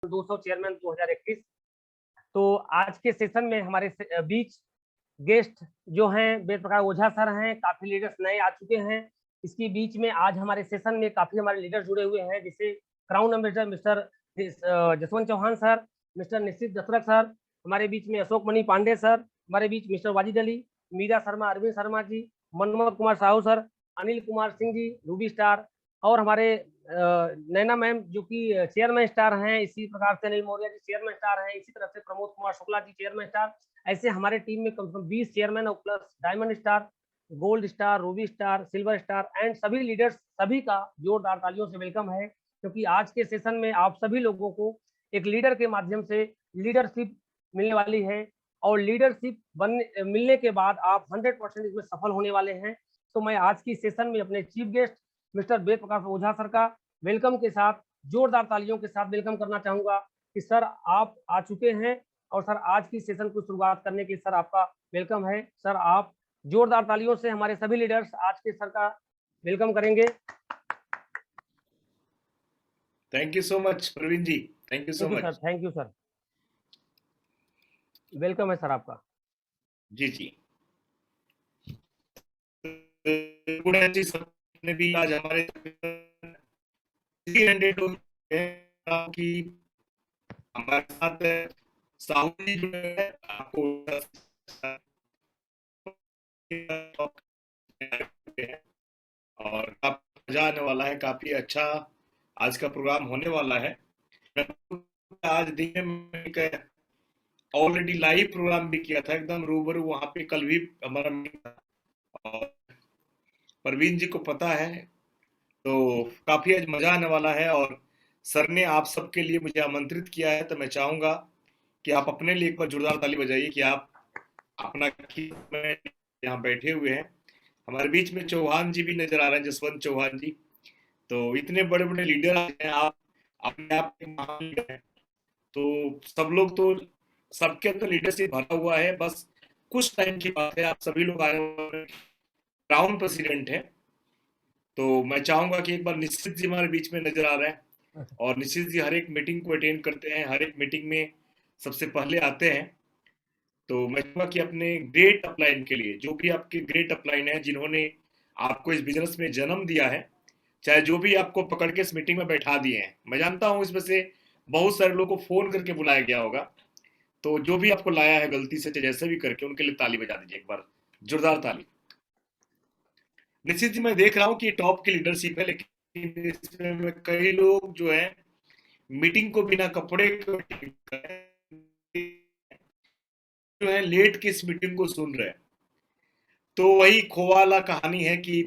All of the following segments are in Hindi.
200 चेयरमैन 2021। तो आज के सेशन में हमारे बीच गेस्ट जो हैं वेद प्रकाश ओझा सर हैं, काफी लीडर्स नए आ चुके हैं। इसके बीच में आज हमारे सेशन में काफी हमारे लीडर जुड़े हुए हैं, जैसे crown ambassador mister Jaswant Chauhan sir, mister Nishchit Dashrath sir, हमारे बीच में अशोक मणि पांडे सर, हमारे बीच mister Wajid Ali, Meera Sharma, Arvind Sharma ji, Manohar Kumar Sahu sir, Anil Kumar Singh ji, Ruby star, और हमारे नैना मैम जो कि चेयरमैन स्टार हैं। इसी प्रकार से अनिल मौर्य जी चेयरमैन स्टार हैं। इसी तरह से प्रमोद कुमार शुक्ला जी चेयरमैन स्टार। ऐसे हमारे टीम में कम से कम 20 चेयरमैन और plus diamond star, gold star, Ruby star, silver star and सभी लीडर्स, सभी का जोरदार तालियों से वेलकम है, क्योंकि आज के सेशन में आप सभी लोगों को एक लीडर के माध्यम से लीडरशिप मिलने वाली है, और लीडरशिप मिलने के बाद आप 100% इसमें सफल होने वाले हैं। तो मैं आज की सेशन में अपने chief guest mister Ved Prakash ओझा सर का वेलकम के साथ, जोरदार तालियों के साथ वेलकम करना चाहूंगा कि सर आप आ चुके हैं, और सर आज की सेशन को शुरुआत करने के सर आपका वेलकम है। सर आप जोरदार तालियों से हमारे सभी लीडर्स आज के सर का वेलकम करेंगे। Thank you so much Praveen ji, thank you so much. Sir, thank you sir, welcome है सर आपका। जी जी, जी सबने भी आज हमारे 300 की हमारे साथ साहू जी जो है आपको और काफी मजा आने वाला है, काफी अच्छा आज का प्रोग्राम होने वाला है। आज दिन में ऑलरेडी लाइव प्रोग्राम भी किया था, एकदम रूबरू वहां पे कल भी हमारा मीटिंग था, और परवीन जी को पता है, तो काफी आज मजा आने वाला है। और सर ने आप सबके लिए मुझे आमंत्रित किया है, तो मैं चाहूंगा कि आप अपने लिए एक बार जोरदार ताली बजाइए कि आप अपना यहाँ बैठे हुए हैं। हमारे बीच में चौहान जी भी नजर आ रहे हैं, जसवंत चौहान जी। तो इतने बड़े बड़े लीडर हैं, आप अपने आप में महान लीडर हैं। तो सब लोग तो सबके अंदर लीडरशिप भरा हुआ है, बस कुछ टाइम की बात है, आप सभी लोग आए हुए ग्राउंड प्रेसिडेंट है। तो मैं चाहूंगा कि एक बार निश्चित जी हमारे बीच में नजर आ रहे हैं, और निश्चित जी हर एक मीटिंग को अटेंड करते हैं, हर एक मीटिंग में सबसे पहले आते हैं। तो मैं चाहूंगा कि अपने ग्रेट अपलाइन के लिए, जो भी आपके ग्रेट अपलाइन है, जिन्होंने आपको इस बिजनेस में जन्म दिया है, चाहे जो भी आपको पकड़ के इस मीटिंग में बैठा दिए हैं, मैं जानता हूं इसमें से बहुत सारे लोगों को फोन करके बुलाया गया होगा, तो जो भी आपको लाया है गलती से जैसे भी करके, उनके लिए ताली बजा दीजिए एक बार, जोरदार ताली। निश्चित जी मैं देख रहा हूँ कि टॉप की लीडरशिप है, लेकिन इसमें कई लोग जो है मीटिंग को बिना कपड़े जो है लेट के इस मीटिंग को सुन रहे हैं। तो वही खोवाला कहानी है कि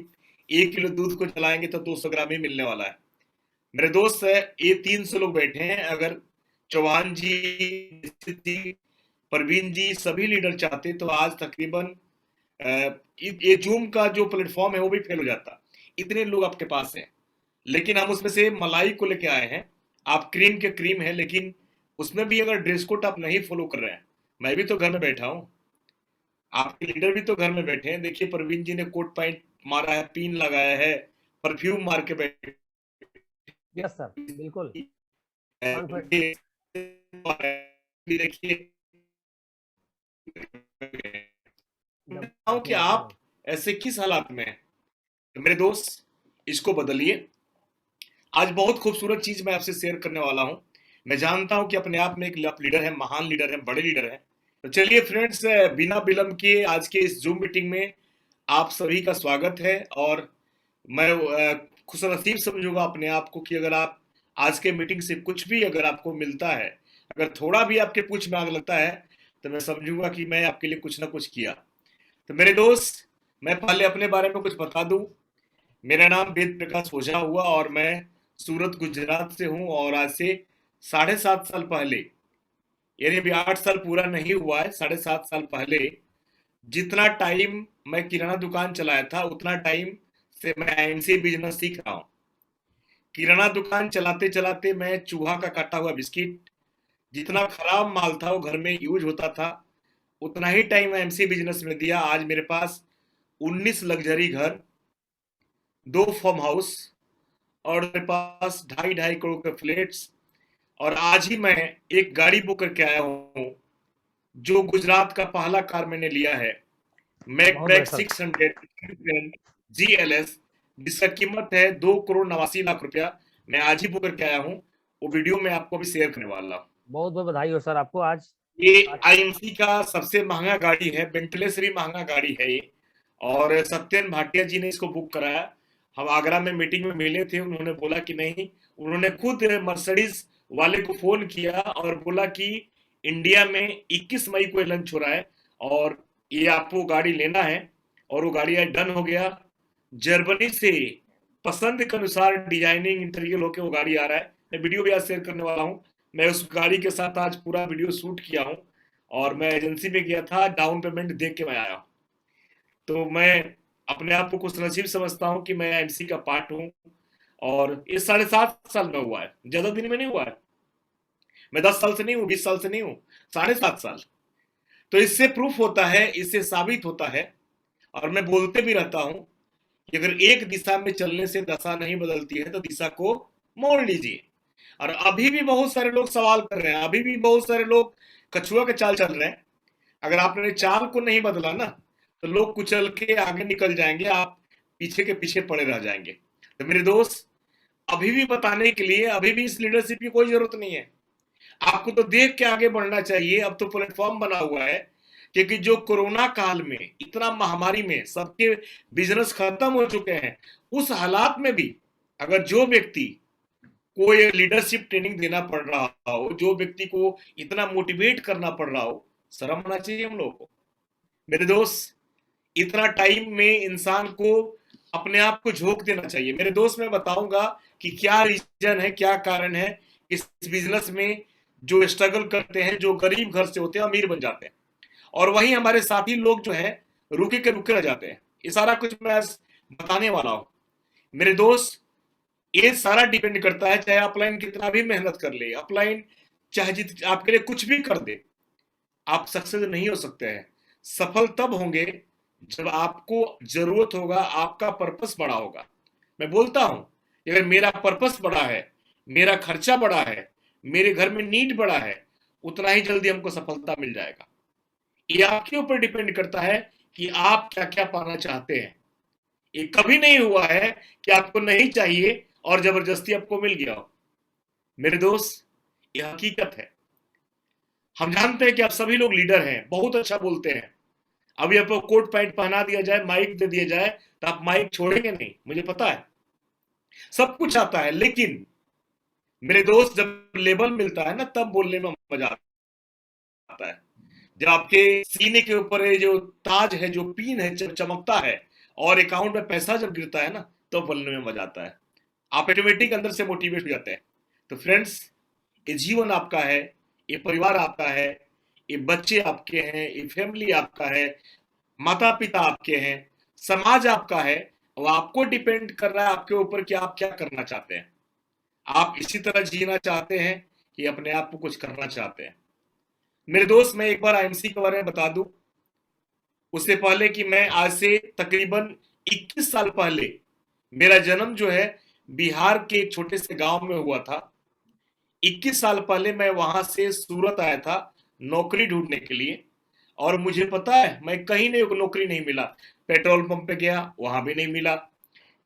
1 किलो दूध को चलाएंगे तो 200 ग्राम ही मिलने वाला है। मेरे दोस्त है, ये 300 लोग बैठे हैं, अगर चौहान जी, परवीन जी, सभी लीडर चाहते तो आज तकरीबन ये जूम का जो प्लेटफॉर्म है वो भी फेल हो जाता, इतने लोग आपके पास हैं। लेकिन हम उसमें से मलाई को लेके आए हैं। आप क्रीम के क्रीम है, लेकिन उसमें भी अगर ड्रेस कोड आप नहीं फॉलो कर रहे हैं, मैं भी तो घर में बैठा हूँ, आपके लीडर भी तो घर में बैठे हैं। देखिए परवीन जी ने कोट पैंट मारा है, पिन लगाया है, परफ्यूम मार के बैठे। यस सर, बिल्कुल। देखिए कि आप ऐसे किस हालात में हैं। मेरे दोस्त इसको बदलिए। आज बहुत खूबसूरत चीज मैं आपसे शेयर करने वाला हूं। मैं जानता हूं कि अपने आप में एक लीडर है, महान लीडर है, बड़े लीडर है। तो चलिए फ्रेंड्स, बिना विलंब किए आज के इस जूम मीटिंग में आप सभी का स्वागत है। और मैं खुशनसीब समझूंगा अपने आप को कि अगर आप आज के मीटिंग से कुछ भी अगर आपको मिलता है, अगर थोड़ा भी आपके पूछ में आग लगता है, तो मैं समझूंगा कि मैं आपके लिए कुछ ना कुछ किया। तो मेरे दोस्त, मैं पहले अपने बारे में कुछ बता दूं। मेरा नाम वेद प्रकाश ओझा हुआ, और मैं सूरत गुजरात से हूं। और आज से 7.5 साल पहले, यानी अभी 8 साल पूरा नहीं हुआ है, 7.5 साल पहले जितना टाइम मैं किराना दुकान चलाया था, उतना टाइम से मैं एमसी बिजनेस सीख रहा हूँ। किराना दुकान चलाते चलाते मैं चूहा का काटा हुआ बिस्किट, जितना खराब माल था वो घर में यूज होता था, उतना ही टाइम एमसी बिजनेस में दिया। आज मेरे पास 19 लग्जरी घर, 2 फार्म हाउस, और मेरे पास 2.5 करोड़ के फ्लैट्स, और आज ही मैं एक गाड़ी बुक करके आया हूँ, जो गुजरात का पहला कार मैंने लिया है, बहुत बढ़िया मैकब्राइट सर। 600 GLS, जिसका कीमत है 2,89,00,000 रुपया। मैं आज ही बुक करके आया हूँ, वो वीडियो मैं आपको भी शेयर करने वाला हूँ। बहुत बहुत बधाई हो सर आपको आज। ये आज आईएमसी का सबसे महंगा गाड़ी है, बेंटले से भी महंगा गाड़ी है ये। और सत्यन भाटिया जी ने इसको बुक कराया। हम आगरा में मीटिंग में मिले थे, उन्होंने बोला कि नहीं, उन्होंने खुद मर्सिडीज वाले को फोन किया और बोला कि इंडिया में 21 मई को लॉन्च हो रहा है और ये आपको गाड़ी लेना है। और वो गाड़ी आज डन हो गया। जर्मनी से पसंद के अनुसार डिजाइनिंग इंटीरियर होके वो गाड़ी आ रहा है। मैं वीडियो भी आज शेयर करने वाला हूँ। मैं उस गाड़ी के साथ आज पूरा वीडियो शूट किया हूँ और मैं एजेंसी में गया था, डाउन पेमेंट दे के मैं आया। तो मैं अपने आप को कुछ नसीब समझता हूँ कि मैं एमसी का पार्ट हूँ। और ये 7.5 साल में हुआ है, ज्यादा दिन में नहीं हुआ है। मैं 10 साल से नहीं हूँ, 20 साल से नहीं हूँ, 7.5 साल। तो इससे प्रूफ होता है, इससे साबित होता है। और मैं बोलते भी रहता हूँ कि अगर एक दिशा में चलने से दशा नहीं बदलती है तो दिशा को मोड़ लीजिए। और अभी भी बहुत सारे लोग सवाल कर रहे हैं, अभी भी बहुत सारे लोग कछुआ के चाल चल रहे हैं। अगर आपने चाल को नहीं बदला ना, तो लोग कुचल के आगे निकल जाएंगे, आप पीछे के पीछे पड़े रह जाएंगे। तो मेरे दोस्त, अभी भी बताने के लिए अभी भी इस लीडरशिप की कोई जरूरत नहीं है। आपको तो देख के आगे बढ़ना चाहिए। अब तो प्लेटफॉर्म बना हुआ है, क्योंकि जो कोरोना काल में, इतना महामारी में सबके बिजनेस खत्म हो चुके हैं, उस हालात में भी अगर जो व्यक्ति को ये लीडरशिप ट्रेनिंग देना पड़ रहा हो, जो व्यक्ति को इतना मोटिवेट करना पड़ रहा हो, शर्म आना चाहिए हम लोगों को। मेरे दोस्त, इतना टाइम में इंसान को अपने आप को झोंक देना चाहिए। मेरे दोस्त, मैं बताऊंगा कि क्या रीजन है, क्या कारण है इस बिजनेस में। जो स्ट्रगल करते हैं, जो गरीब घर से होते हैं, अमीर बन जाते हैं, और वहीं हमारे साथी लोग जो है रुके के रुके रह जाते हैं। ये सारा कुछ मैं बताने वाला हूं। मेरे दोस्त, ये सारा डिपेंड करता है, चाहे अपलाइन कितना भी मेहनत कर ले, अपलाइन चाहे जित आपके लिए कुछ भी कर दे, आप सक्सेस नहीं हो सकते हैं। सफल तब होंगे जब आपको जरूरत होगा, आपका पर्पस बड़ा होगा। मैं बोलता हूं, अगर मेरा पर्पस बड़ा है, मेरा खर्चा बड़ा है, मेरे घर में नीड बड़ा है, उतना ही जल्दी हमको सफलता मिल जाएगा। ये आपके ऊपर डिपेंड करता है कि आप क्या क्या पाना चाहते हैं। ये कभी नहीं हुआ है कि आपको नहीं चाहिए और जबरदस्ती आपको मिल गया हो। मेरे दोस्त, ये हकीकत है। हम जानते हैं कि आप सभी लोग लीडर हैं, बहुत अच्छा बोलते हैं। अभी आपको कोट पैंट पहना दिया जाए, माइक दे दिया जाए, तो आप माइक छोड़ेंगे नहीं, मुझे पता है। सब कुछ आता है, लेकिन मेरे दोस्त, जब लेबल मिलता है ना, तब बोलने में मजा आता है। जब आपके सीने के ऊपर ये जो ताज है, जो पीन है, चमकता है, और अकाउंट में पैसा जब गिरता है ना, तो बोलने में मजा आता है। आप ऑटोमेटिक अंदर से मोटिवेट हो जाते हैं। तो फ्रेंड्स, ये जीवन आपका है, ये परिवार आपका है, ये बच्चे आपके हैं, ये फैमिली आपका है, माता पिता आपके हैं, समाज आपका है। और आपको डिपेंड कर रहा है आपके ऊपर कि आप क्या करना चाहते हैं। आप इसी तरह जीना चाहते हैं कि अपने आप को कुछ करना चाहते हैं। मेरे दोस्त, मैं एक बार आईएमसी के बारे में बता दूं, उससे पहले कि मैं आज से तकरीबन 21 साल पहले, मेरा जन्म जो है बिहार के एक छोटे से गांव में हुआ था। 21 साल पहले मैं वहां से सूरत आया था नौकरी ढूंढने के लिए। और मुझे पता है, मैं कहीं नहीं, नौकरी नहीं मिला। पेट्रोल पंप पे गया, वहां भी नहीं मिला।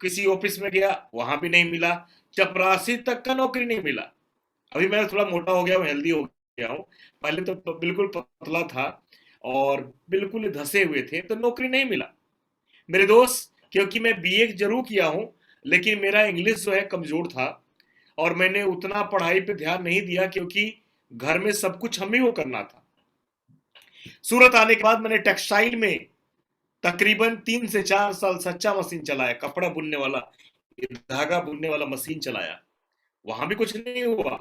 किसी ऑफिस में गया, वहां भी नहीं मिला। चपरासी तक का नौकरी नहीं मिला। अभी मैं थोड़ा मोटा हो गया हूँ, हेल्दी हो गया हूँ। पहले तो बिल्कुल पतला था और बिल्कुल धसे हुए थे, तो नौकरी नहीं मिला। मेरे दोस्त, क्योंकि मैं बीए जरूर किया हूँ, लेकिन मेरा इंग्लिश जो है कमजोर था, और मैंने उतना पढ़ाई पे ध्यान नहीं दिया, क्योंकि घर में सब कुछ हम ही को करना था। सूरत आने के बाद मैंने टेक्सटाइल में तकरीबन 3 से 4 साल सच्चा मशीन चलाया, कपड़ा बुनने वाला, धागा बुनने वाला मशीन चलाया। वहां भी कुछ नहीं हुआ।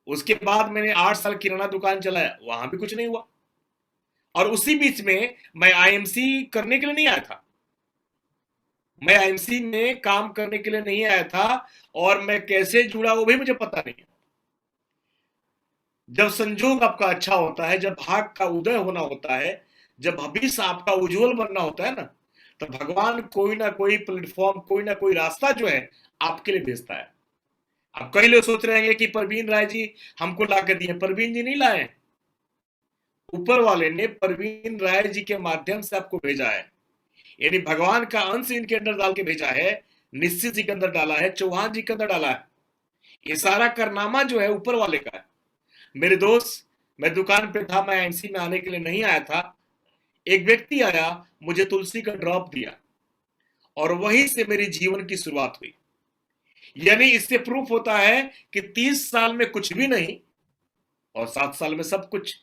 उसके बाद मैंने 8 साल किराना दुकान चलाया, वहां भी कुछ नहीं हुआ। और उसी बीच में मैं आईएमसी करने के लिए नहीं आया था। मैं आईएमसी में काम करने के लिए नहीं आया था, और मैं कैसे जुड़ा वो भी मुझे पता नहीं है। जब संजोग आपका अच्छा होता है, जब भाग का उदय होना होता है, जब भविष्य आपका उज्जवल बनना होता है ना, तो भगवान कोई ना कोई प्लेटफॉर्म, कोई ना कोई रास्ता जो है आपके लिए भेजता है। अब कई लोग सोच रहे हैं कि परवीन राय जी हमको ला के दिए। परवीन जी नहीं लाए, ऊपर वाले ने परवीन राय जी के माध्यम से आपको भेजा है। यानी भगवान का अंश इनके अंदर डाल के भेजा है, निश्चित जी के अंदर डाला है, चौहान जी के अंदर डाला है। ये सारा कारनामा जो है ऊपर वाले का है। मेरे दोस्त, मैं दुकान पे था, मैं एमसी में आने के लिए नहीं आया था। एक व्यक्ति आया, मुझे तुलसी का ड्रॉप दिया और वहीं से मेरी जीवन की शुरुआत हुई। यानी इससे प्रूफ होता है कि 30 साल में कुछ भी नहीं और 7 साल में सब कुछ।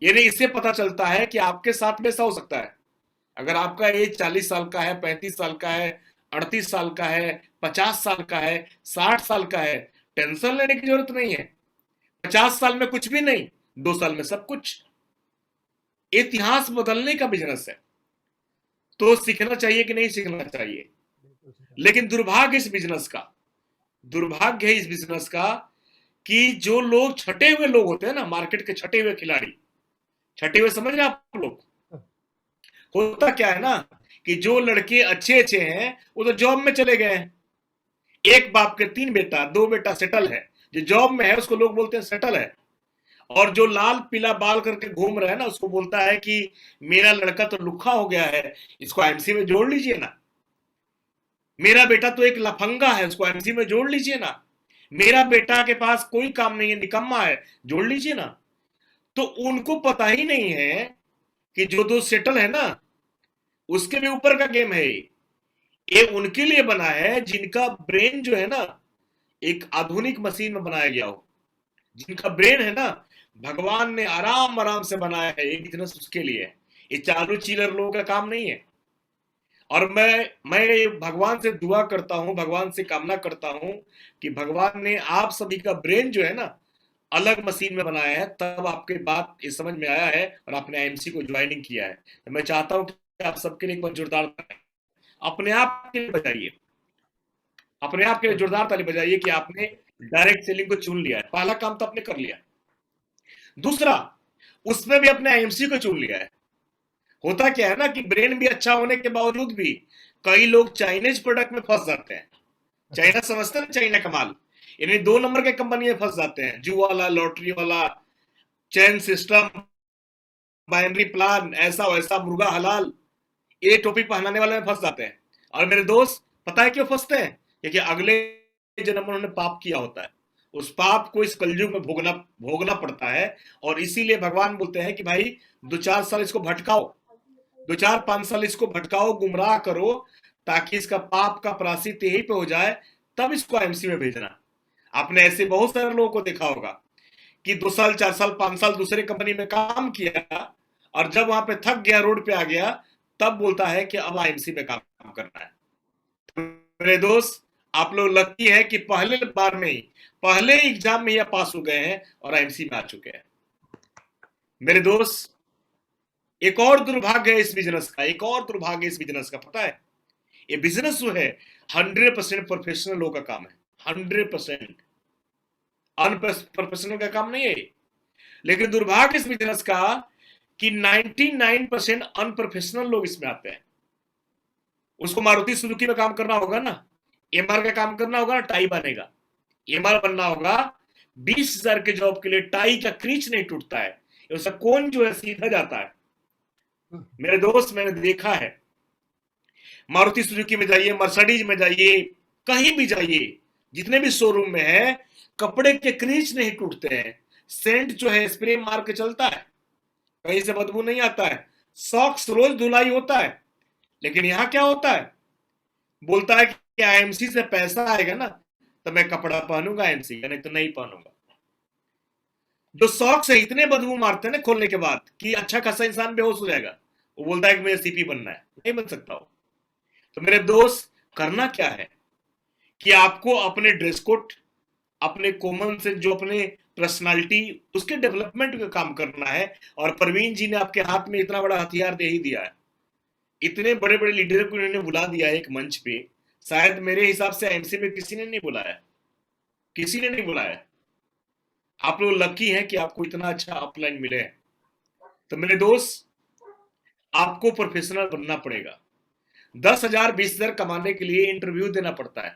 यानी इससे पता चलता है कि आपके साथ में ऐसा हो सकता है। अगर आपका एज 40 साल का है, 35 साल का है, 38 साल का है, 50 साल का है, 60 साल का है, टेंशन लेने की जरूरत नहीं है। 50 साल में कुछ भी नहीं, 2 साल में सब कुछ। इतिहास बदलने का बिजनेस है, तो सीखना चाहिए कि नहीं सीखना चाहिए। लेकिन दुर्भाग्य इस बिजनेस का, दुर्भाग्य है इस बिजनेस का कि जो लोग छटे हुए लोग होते हैं ना, मार्केट के छटे हुए खिलाड़ी, छटे हुए समझ रहे आप लोग, होता क्या है ना कि जो लड़के अच्छे अच्छे हैं वो तो जॉब में चले गए हैं। एक बाप के 3 बेटा, 2 बेटा सेटल है, जो जॉब में है उसको लोग बोलते हैं सेटल है। और जो लाल पीला बाल करके घूम रहा है ना, उसको बोलता है कि मेरा लड़का तो लुखा हो गया है, इसको एमसी में जोड़ लीजिए ना। मेरा बेटा तो एक लफंगा है, उसको एमसी में जोड़ लीजिए ना। मेरा बेटा के पास कोई काम नहीं है, निकम्मा है, जोड़ लीजिए ना। तो उनको पता ही नहीं है कि जो दो सेटल है ना, उसके भी ऊपर का गेम है। ये उनके लिए बना है जिनका ब्रेन जो है ना एक आधुनिक मशीन में बनाया गया हो। जिनका ब्रेन है ना भगवान ने आराम आराम से बनाया है, ये बिजनेस उसके लिए है। ये चालू चिलर लोगों का काम नहीं है। और मैं भगवान से दुआ करता हूं, भगवान से कामना करता हूं कि भगवान ने आप सभी का ब्रेन जो है ना अलग मशीन में बनाया है, तब आपके बात ये समझ में आया है और आपने आईएमसी को ज्वाइनिंग किया है। तो मैं चाहता हूं कि आप सबके लिए एक बार जोरदार अपने आप के लिए बजाइए, अपने आप के लिए जोरदार ताली बजाइए कि आपने डायरेक्ट सेलिंग को चुन लिया है। पहला काम तो आपने कर लिया। दूसरा, उसमें भी अपने आईएमसी को चुन लिया है। होता क्या है ना कि ब्रेन भी अच्छा होने के बावजूद भी कई लोग चाइनीज प्रोडक्ट में फंस जाते हैं। चाइना समझते हैं चाइना का माल, यानी 2 नंबर के कंपनी में फंस जाते हैं, जू वाला, लॉटरी वाला, चैन सिस्टम, बाइनरी प्लान, ऐसा वैसा, मुर्गा हलाल, ये टोपी पहनाने वाले में फंस जाते हैं। और मेरे दोस्त, पता है क्यों फंसते हैं? क्योंकि अगले जन्म में उन्होंने पाप किया होता है। उस पाप को इस कलयुग में भोगना भोगना पड़ता है। और इसीलिए भगवान बोलते हैं कि भाई 2-4 साल इसको भटकाओ, 2-4-5 साल इसको भटकाओ, गुमराह करो, ताकि इसका पाप का प्रायश्चित यही पे हो जाए, तब इसको एमसी में भेजना। आपने ऐसे बहुत सारे लोगों को देखा होगा कि 2 साल, 4 साल, 5 साल दूसरे कंपनी में काम किया और जब वहां पे थक गया, रोड पे आ गया, तब बोलता है कि अब आईएमसी में काम करना है। मेरे दोस्त, आप लोग लकी है कि पहले बार में ही, पहले एग्जाम में ही पास हो गए हैं और आईएमसी में आ चुके हैं। मेरे दोस्त, एक और दुर्भाग्य है इस बिजनेस का, एक और दुर्भाग्य इस बिजनेस का, पता है? ये बिजनेस जो है 100% प्रोफेशनल लोगों का काम है, 100%। अनप्रोफेशनल का काम नहीं है। लेकिन दुर्भाग्य इस बिजनेस का कि 99% अनप्रोफेशनल लोग इसमें आते हैं। उसको मारुति सुजुकी में काम करना होगा ना, एमआर का काम करना होगा ना, टाई बनेगा। एमआर बनना होगा, 20,000 के जॉब के लिए टाई का क्रीच नहीं टूटता है, उसका कोन जो है सीधा जाता है। मेरे दोस्त, मैंने देखा है, मारुति सुजुकी में जाइए, मर्सिडीज में जाइए, कहीं भी जाइए, जितने भी शोरूम में है, कपड़े के क्रीच नहीं टूटते हैं। सेंट जो है स्प्रे मार के चलता है, कहीं से बदबू नहीं आता है। सॉक्स रोज धुलाई होता है। लेकिन यहां क्या होता है? बोलता है कि आईएमसी से पैसा आएगा ना तो मैं कपड़ा पहनूंगा आईएमसी का, नहीं तो नहीं पहनूंगा। जो सॉक्स है इतने बदबू मारते हैं ना खोलने के बाद कि अच्छा खासा इंसान बेहोश हो जाएगा। वो बोलता है कि मुझे सीपी बनना है, नहीं बन सकता हो। तो मेरे दोस्त, करना क्या है कि आपको अपने ड्रेस कोड, अपने कॉमन सेंस, जो अपने पर्सनालिटी, उसके डेवलपमेंट का काम करना है। और परवीन जी ने आपके हाथ में इतना बड़ा हथियार दे ही दिया है, इतने बड़े बड़े लीडर को इन्होंने बुला दिया है एक मंच पे। शायद मेरे हिसाब से एमसी में किसी ने नहीं बुलाया, किसी ने नहीं बुलाया। आप लोग लकी हैं कि आपको इतना अच्छा अपलाइन मिले हैं। तो मेरे दोस्त, आपको प्रोफेशनल बनना पड़ेगा। 10,000 20,000 कमाने के लिए इंटरव्यू देना पड़ता है।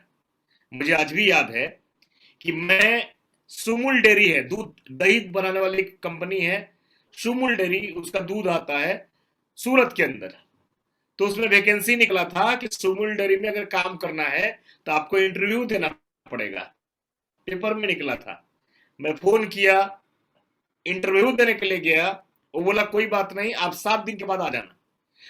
मुझे आज भी याद है कि मैं सुमुल डेयरी है, दूध दही बनाने वाली कंपनी है सुमुल डेयरी, उसका दूध आता है सूरत के अंदर। तो उसमें वैकेंसी निकला था कि सुमुल डेयरी में अगर काम करना है तो आपको इंटरव्यू देना पड़ेगा, पेपर में निकला था। मैं फोन किया, इंटरव्यू देने के लिए गया, वो बोला कोई बात नहीं, आप 7 दिन के बाद आ जाना।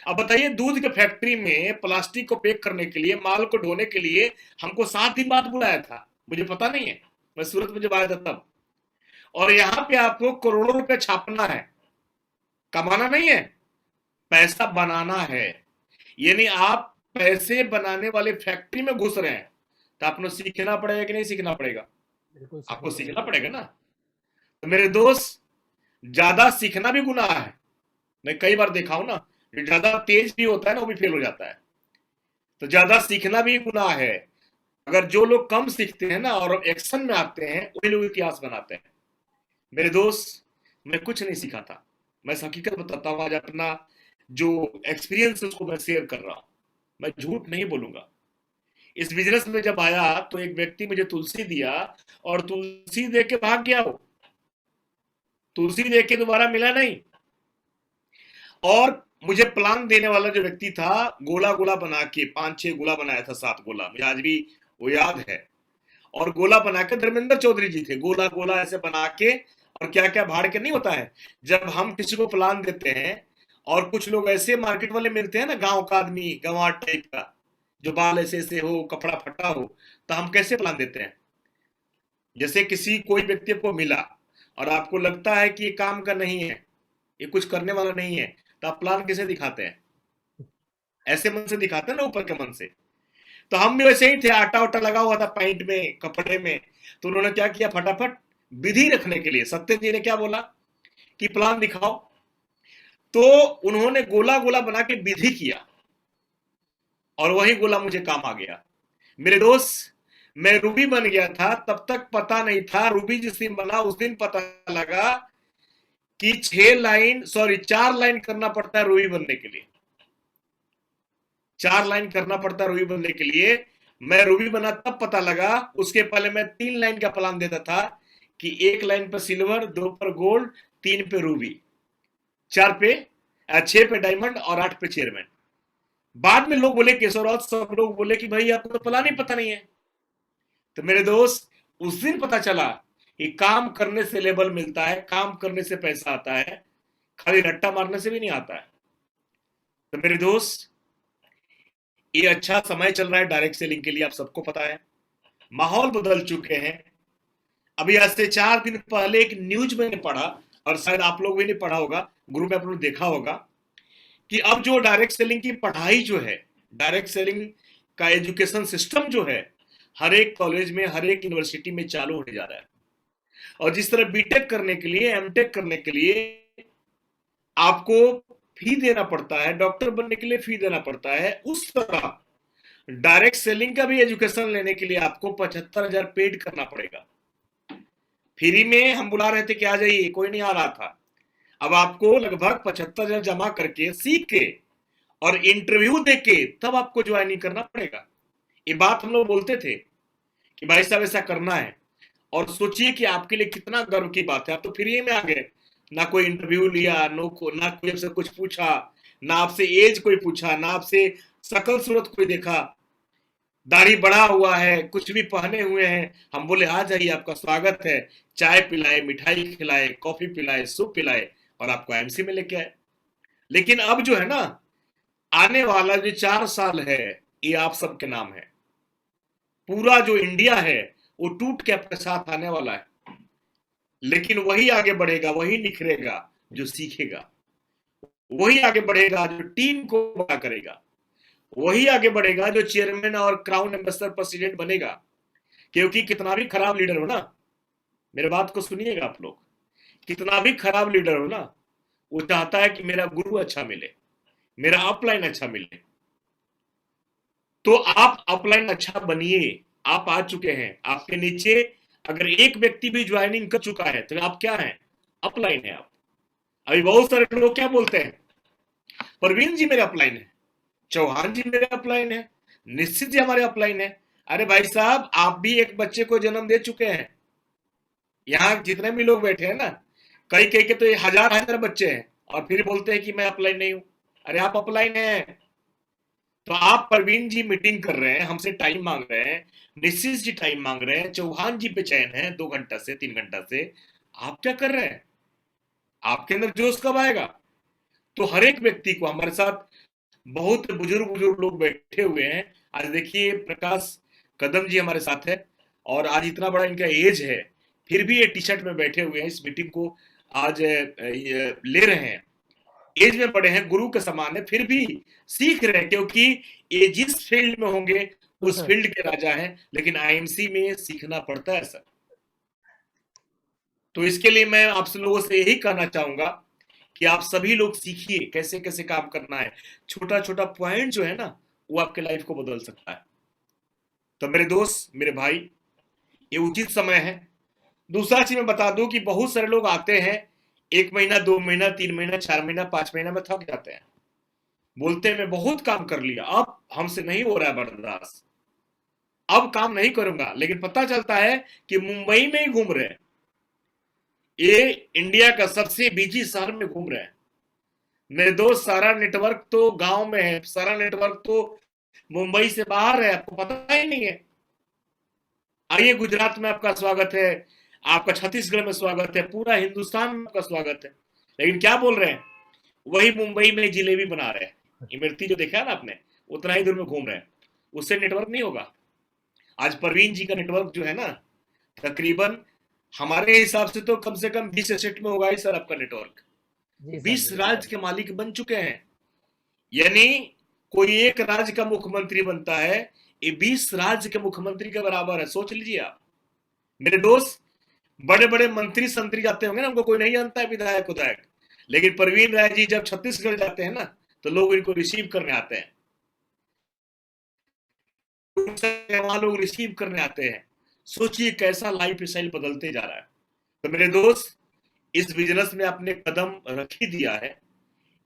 अब बताइए, दूध के फैक्ट्री में प्लास्टिक को पैक करने के लिए, माल को ढोने के लिए हमको 7 दिन बाद बुलाया था, मुझे पता नहीं है, मैं सूरत में जब आया था तब। और यहां पे आपको करोड़ों रुपए छापना है, कमाना नहीं है, पैसा बनाना है। यानी आप पैसे बनाने वाले फैक्ट्री में घुस रहे हैं, तो आपको सीखना पड़ेगा कि नहीं सीखना पड़ेगा? बिल्कुल आपको सीखना सीखना पड़ेगा। पड़ेगा ना। तो मेरे दोस्त, ज्यादा सीखना भी गुनाह है। मैं कई बार देखा हूं ना, जो ज्यादा तेज भी होता है ना वो भी फेल हो जाता है। तो ज्यादा सीखना भी गुनाह है। अगर जो लोग कम सीखते हैं ना और एक्शन में आते हैं, वही लोग इतिहास बनाते हैं। मेरे दोस्त, मैं कुछ नहीं सीखा था, मैं हकीकत बताता हूं। आज अपना जो एक्सपीरियंस है उसको मैं शेयर कर रहा हूं, मैं झूठ नहीं बोलूंगा। इस बिजनेस में जब आया तो एक व्यक्ति मुझे तुलसी दिया, और तुलसी दे के भाग गया। वो तुलसी दे के दोबारा मिला नहीं। और मुझे प्लान देने वाला जो व्यक्ति था, गोला गोला बना के 5-6 गोला बनाया था, 7 गोला, मुझे आज भी वो याद है। और गोला बना के धर्मेंद्र चौधरी जी थे, गोला गोला ऐसे बना के, और क्या क्या भाड़ के नहीं होता है। जब हम किसी को प्लान देते हैं, और कुछ लोग ऐसे मार्केट वाले मिलते हैं ना, गांव का आदमी, गंवार टाइप का, जो बाल ऐसे ऐसे हो, कपड़ा फटा हो, तो हम कैसे प्लान देते हैं? जैसे किसी कोई व्यक्ति को मिला और आपको लगता है कि ये काम का नहीं है, ये कुछ करने वाला नहीं है, तो आप प्लान कैसे दिखाते हैं? ऐसे मन से दिखाते हैं ना, ऊपर के मन से। तो हम भी वैसे ही थे, आटा उटा लगा हुआ था पैंट में, कपड़े में। तो उन्होंने क्या किया, फटाफट विधि रखने के लिए सत्य जी ने क्या बोला कि प्लान दिखाओ। तो उन्होंने गोला गोला बना के विधि किया, और वही गोला मुझे काम आ गया। मेरे दोस्त, मैं रूबी बन गया था, तब तक पता नहीं था। रूबी जिस दिन बना उस दिन पता लगा कि 4 लाइन करना पड़ता है रूबी बनने के लिए। 4 लाइन करना पड़ता है रूबी बनने के लिए। मैं रूबी बना तब पता लगा, उसके पहले मैं 3 लाइन का प्लान देता था कि 1 लाइन पर सिल्वर, 2 पर गोल्ड, 3 पे रूबी, 6 पे डायमंड और 8 पे चेयरमैन। बाद में लोग बोले, केशवराज, सब लोग बोले कि भाई आपको तो प्लान ही पता नहीं है। तो मेरे दोस्त, उस दिन पता चला कि काम करने से लेबल मिलता है, काम करने से पैसा आता है, खाली रट्टा मारने से भी नहीं आता है। तो मेरे दोस्त, ये अच्छा समय चल रहा है डायरेक्ट सेलिंग के लिए, आप सबको पता है। माहौल बदल चुके हैं। अभी आज से 4 दिन पहले एक न्यूज मैंने पढ़ा, और शायद आप लोग भी नहीं पढ़ा होगा, ग्रुप में आप लोग देखा होगा, कि अब जो डायरेक्ट सेलिंग की पढ़ाई जो है, डायरेक्ट सेलिंग का एजुकेशन सिस्टम जो है, हर एक कॉलेज में, हर एक यूनिवर्सिटी में चालू होने जा रहा है। और जिस तरह बीटेक करने के लिए, एमटेक करने के लिए आपको फी देना पड़ता है, डॉक्टर बनने के लिए फी देना पड़ता है, उस तरह डायरेक्ट सेलिंग का भी एजुकेशन लेने के लिए आपको 75,000 पेड करना पड़ेगा। फ्री में हम बुला रहे थे कि आ जाइए, कोई नहीं आ रहा था। अब आपको लगभग 75,000 जमा करके, सीख के और इंटरव्यू देके तब आपको ज्वाइनिंग करना पड़ेगा। ये बात हम लोग बोलते थे कि भाई साहब ऐसा करना है, और सोचिए कि आपके लिए कितना गर्व की बात है। आप तो फ्री में आ गए, ना कोई इंटरव्यू लिया, ना कोई आपसे कुछ पूछा, ना आपसे एज कोई पूछा, ना आपसे शकल सूरत कोई देखा, दाढ़ी बढ़ा हुआ है, कुछ भी पहने हुए हैं। हम बोले आ जाइए, आपका स्वागत है, चाय पिलाए, मिठाई खिलाए, कॉफी पिलाए, सूप पिलाए, और आपको एमसी में लेके आए। लेकिन अब जो है ना, आने वाला जो 4 साल है, ये आप सबके नाम है। पूरा जो इंडिया है वो टूट के आपके साथ आने वाला है। लेकिन वही आगे बढ़ेगा, वही निखरेगा जो सीखेगा, वही आगे बढ़ेगा जो टीम को बड़ा करेगा, वही आगे बढ़ेगा जो चेयरमैन और क्राउन एम्बेसडर प्रेसिडेंट बनेगा। क्योंकि कितना भी खराब लीडर हो ना, मेरे बात को सुनिएगा आप लोग, कितना भी खराब लीडर हो ना, वो चाहता है कि मेरा गुरु अच्छा मिले, मेरा अपलाइन अच्छा मिले। तो आप अपलाइन अच्छा बनिए। आप आ चुके हैं, आपके नीचे अगर एक व्यक्ति भी ज्वाइनिंग कर चुका है तो आप क्या हैं? अपलाइन है आप। अभी बहुत सारे लोग क्या बोलते हैं, परवीन जी मेरे अपलाइन है, चौहान जी मेरे अपलाइन है, निश्चित जी हमारे अपलाइन है। अरे भाई साहब, आप भी एक बच्चे को जन्म दे चुके हैं। यहाँ जितने भी लोग बैठे हैं ना, कई कई के तो ये हजार हजार बच्चे हैं और फिर बोलते हैं कि मैं अपलाइन नहीं हूं। अरे आप अपलाइन हैं। तो आप प्रवीण जी मीटिंग कर रहे हैं, हमसे टाइम मांग रहे हैं, निश्चित जी टाइम मांग रहे हैं, चौहान जी पे चयन है 2 घंटा से 3 घंटा से। आप क्या कर रहे हैं? आपके अंदर जोश कब आएगा? तो हर एक व्यक्ति को, हमारे साथ बहुत बुजुर्ग बुजुर्ग लोग बैठे हुए हैं। आज देखिए प्रकाश कदम जी हमारे साथ है, और आज इतना बड़ा इनका एज है, फिर भी ये टी शर्ट में बैठे हुए हैं, इस मीटिंग को आज ये ले रहे हैं। एज में बड़े हैं, गुरु के समान है, फिर भी सीख रहे हैं, क्योंकि ये जिस फील्ड में होंगे उस फील्ड के राजा हैं। लेकिन आईएमसी में सीखना पड़ता है सर। तो इसके लिए मैं आप लोगों से यही कहना चाहूंगा कि आप सभी लोग सीखिए कैसे कैसे काम करना है। छोटा छोटा पॉइंट जो है ना, वो आपके लाइफ को बदल सकता है। तो मेरे दोस्त, मेरे भाई, ये उचित समय है। दूसरा चीज मैं बता दूं कि बहुत सारे लोग आते हैं, 1 महीना 2 महीना 3 महीना 4 महीना 5 महीना में थक जाते हैं, बोलते हैं मैं बहुत काम कर लिया, अब हमसे नहीं हो रहा है बर्दाश्त, अब काम नहीं करूंगा। लेकिन पता चलता है कि मुंबई में ही घूम रहे हैं, ये इंडिया का सबसे बिजी शहर में घूम रहे हैं। मेरे दोस्त, सारा नेटवर्क तो गांव में है, सारा नेटवर्क तो मुंबई से बाहर है, आपको पता ही नहीं है। आइए, गुजरात में आपका स्वागत है, आपका छत्तीसगढ़ में स्वागत है, पूरा हिंदुस्तान में आपका स्वागत है। लेकिन क्या बोल रहे हैं? वही मुंबई में जिलेबी बना रहे हैं। इमरती जो देखा है ना आपने, उतना ही दूर में घूम रहे हैं, उससे नेटवर्क नहीं होगा। आज प्रवीण जी का नेटवर्क जो है ना, तकरीबन हमारे हिसाब से तो कम से कम 20 स्टेट में होगा ही सर आपका नेटवर्क। जी सर, 20 जी राज्य के मालिक बन चुके हैं। यानी कोई एक राज्य का मुख्यमंत्री बनता है, ये 20 राज्य के मुख्यमंत्री के बराबर है। सोच लीजिए आप। मेरे दोस्त, बड़े बड़े मंत्री संतरी जाते होंगे ना, उनको कोई नहीं जानता है, विधायक उधायक। लेकिन प्रवीण राय जी जब छत्तीसगढ़ जाते हैं ना, तो लोग इनको रिसीव करने आते हैं, वहां लोग रिसीव करने आते हैं। सोचिए कैसा लाइफ स्टाइल बदलते जा रहा है। तो मेरे दोस्त, इस बिजनेस में आपने कदम रख ही दिया है,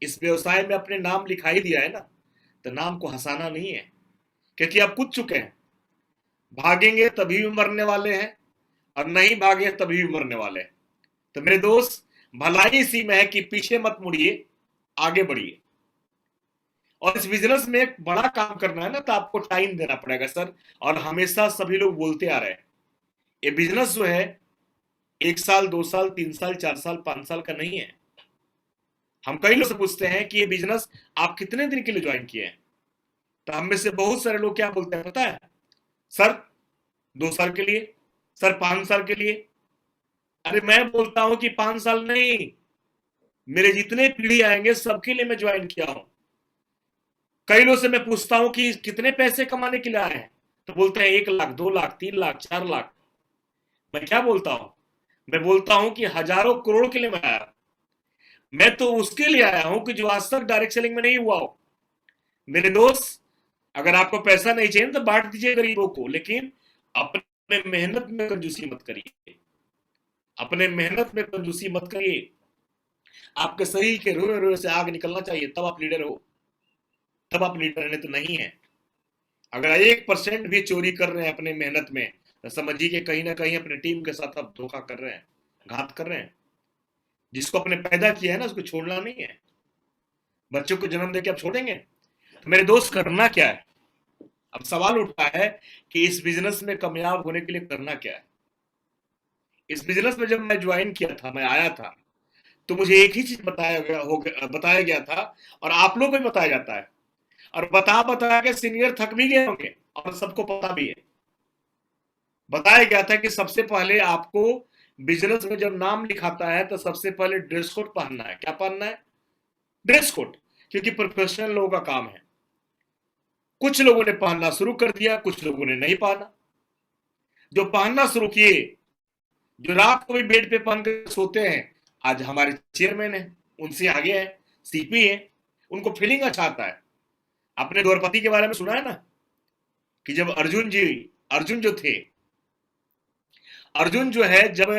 इस व्यवसाय में अपने नाम लिखा ही दिया है ना, तो नाम को हंसाना नहीं है, क्योंकि आप कूद चुके हैं। भागेंगे तभी भी मरने वाले हैं, और नहीं भागे तभी भी मरने वाले हैं। तो मेरे दोस्त, भलाई इसी में है कि पीछे मत मुड़िए, आगे बढ़िए। और इस बिजनेस में एक बड़ा काम करना है ना, तो आपको टाइम देना पड़ेगा सर। और हमेशा सभी लोग बोलते आ रहे हैं, ये बिजनेस जो है 1 साल 2 साल 3 साल 4 साल 5 साल का नहीं है। हम कई लोग से पूछते हैं कि ये बिजनेस आप कितने दिन के लिए ज्वाइन किए हैं, तो हम में से बहुत सारे लोग क्या बोलते हैं पता है? सर 2 साल के लिए, सर 5 साल के लिए। अरे मैं बोलता हूं कि 5 साल नहीं, मेरे जितने पीढ़ी आएंगे सबके लिए मैं ज्वाइन किया हूं। कई लोग से मैं पूछता हूं कि कितने पैसे कमाने के लिए आए हैं, तो बोलते हैं 1 लाख 2 लाख 3 लाख 4 लाख। मैं क्या बोलता हूं? मैं बोलता हूं कि हजारों करोड़ के लिए मैं आया। मैं तो उसके लिए आया हूं कि जो आज तक डायरेक्ट सेलिंग में नहीं हुआ हो। मेरे दोस्त, अगर आपको पैसा नहीं चाहिए तो बांट दीजिए गरीबों को, लेकिन अपने मेहनत में कंजूसी मत करिए, अपने मेहनत में कंजूसी मत करिए। आपके शरीर के रोए रोए से आग निकलना चाहिए, तब आप लीडर हो, तब आप लीडर है, तो नहीं है। अगर 1% भी चोरी कर रहे हैं अपने मेहनत में, तो समझिए कि कहीं ना कहीं अपने टीम के साथ आप धोखा कर रहे हैं, घात कर रहे हैं। जिसको आपने पैदा किया है ना, उसको छोड़ना नहीं है। बच्चों को जन्म देके आप छोड़ेंगे? तो मेरे दोस्त, करना क्या है? अब सवाल उठता है कि इस बिजनेस में कामयाब होने के लिए करना क्या है। इस बिजनेस में जब मैं ज्वाइन किया था, मैं आया था, तो मुझे एक ही चीज बताया गया था, और आप लोग को भी बताया जाता है, और बता बता के सीनियर थक भी गए होंगे, और सबको पता भी है। बताया गया था कि सबसे पहले आपको बिजनेस में जब नाम लिखाता है, तो सबसे पहले ड्रेस कोड पहनना है। क्या पहनना है? ड्रेस कोड, क्योंकि प्रोफेशनल लोगों का काम है। कुछ लोगों ने पहनना शुरू कर दिया, कुछ लोगों ने नहीं पहना। जो पहनना शुरू किए, जो रात को भी बेड पे पहन कर सोते हैं, आज हमारे चेयरमैन है, उनसे आगे है, सीपी है, उनको फीलिंग अच्छा आता है। अपने द्रौपदी के बारे में सुना है ना, कि जब अर्जुन जो थे, अर्जुन जो है, जब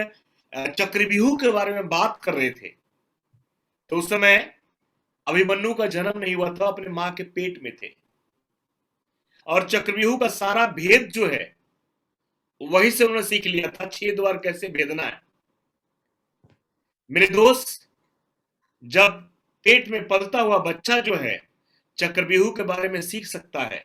चक्रव्यूह के बारे में बात कर रहे थे, तो उस समय अभिमन्यु का जन्म नहीं हुआ था, अपने मां के पेट में थे। और चक्रव्यूह का सारा भेद जो है वही से उन्होंने सीख लिया था, 6 द्वार कैसे भेदना है। मेरे दोस्त, जब पेट में पलता हुआ बच्चा जो है चक्रव्यूह के बारे में सीख सकता है,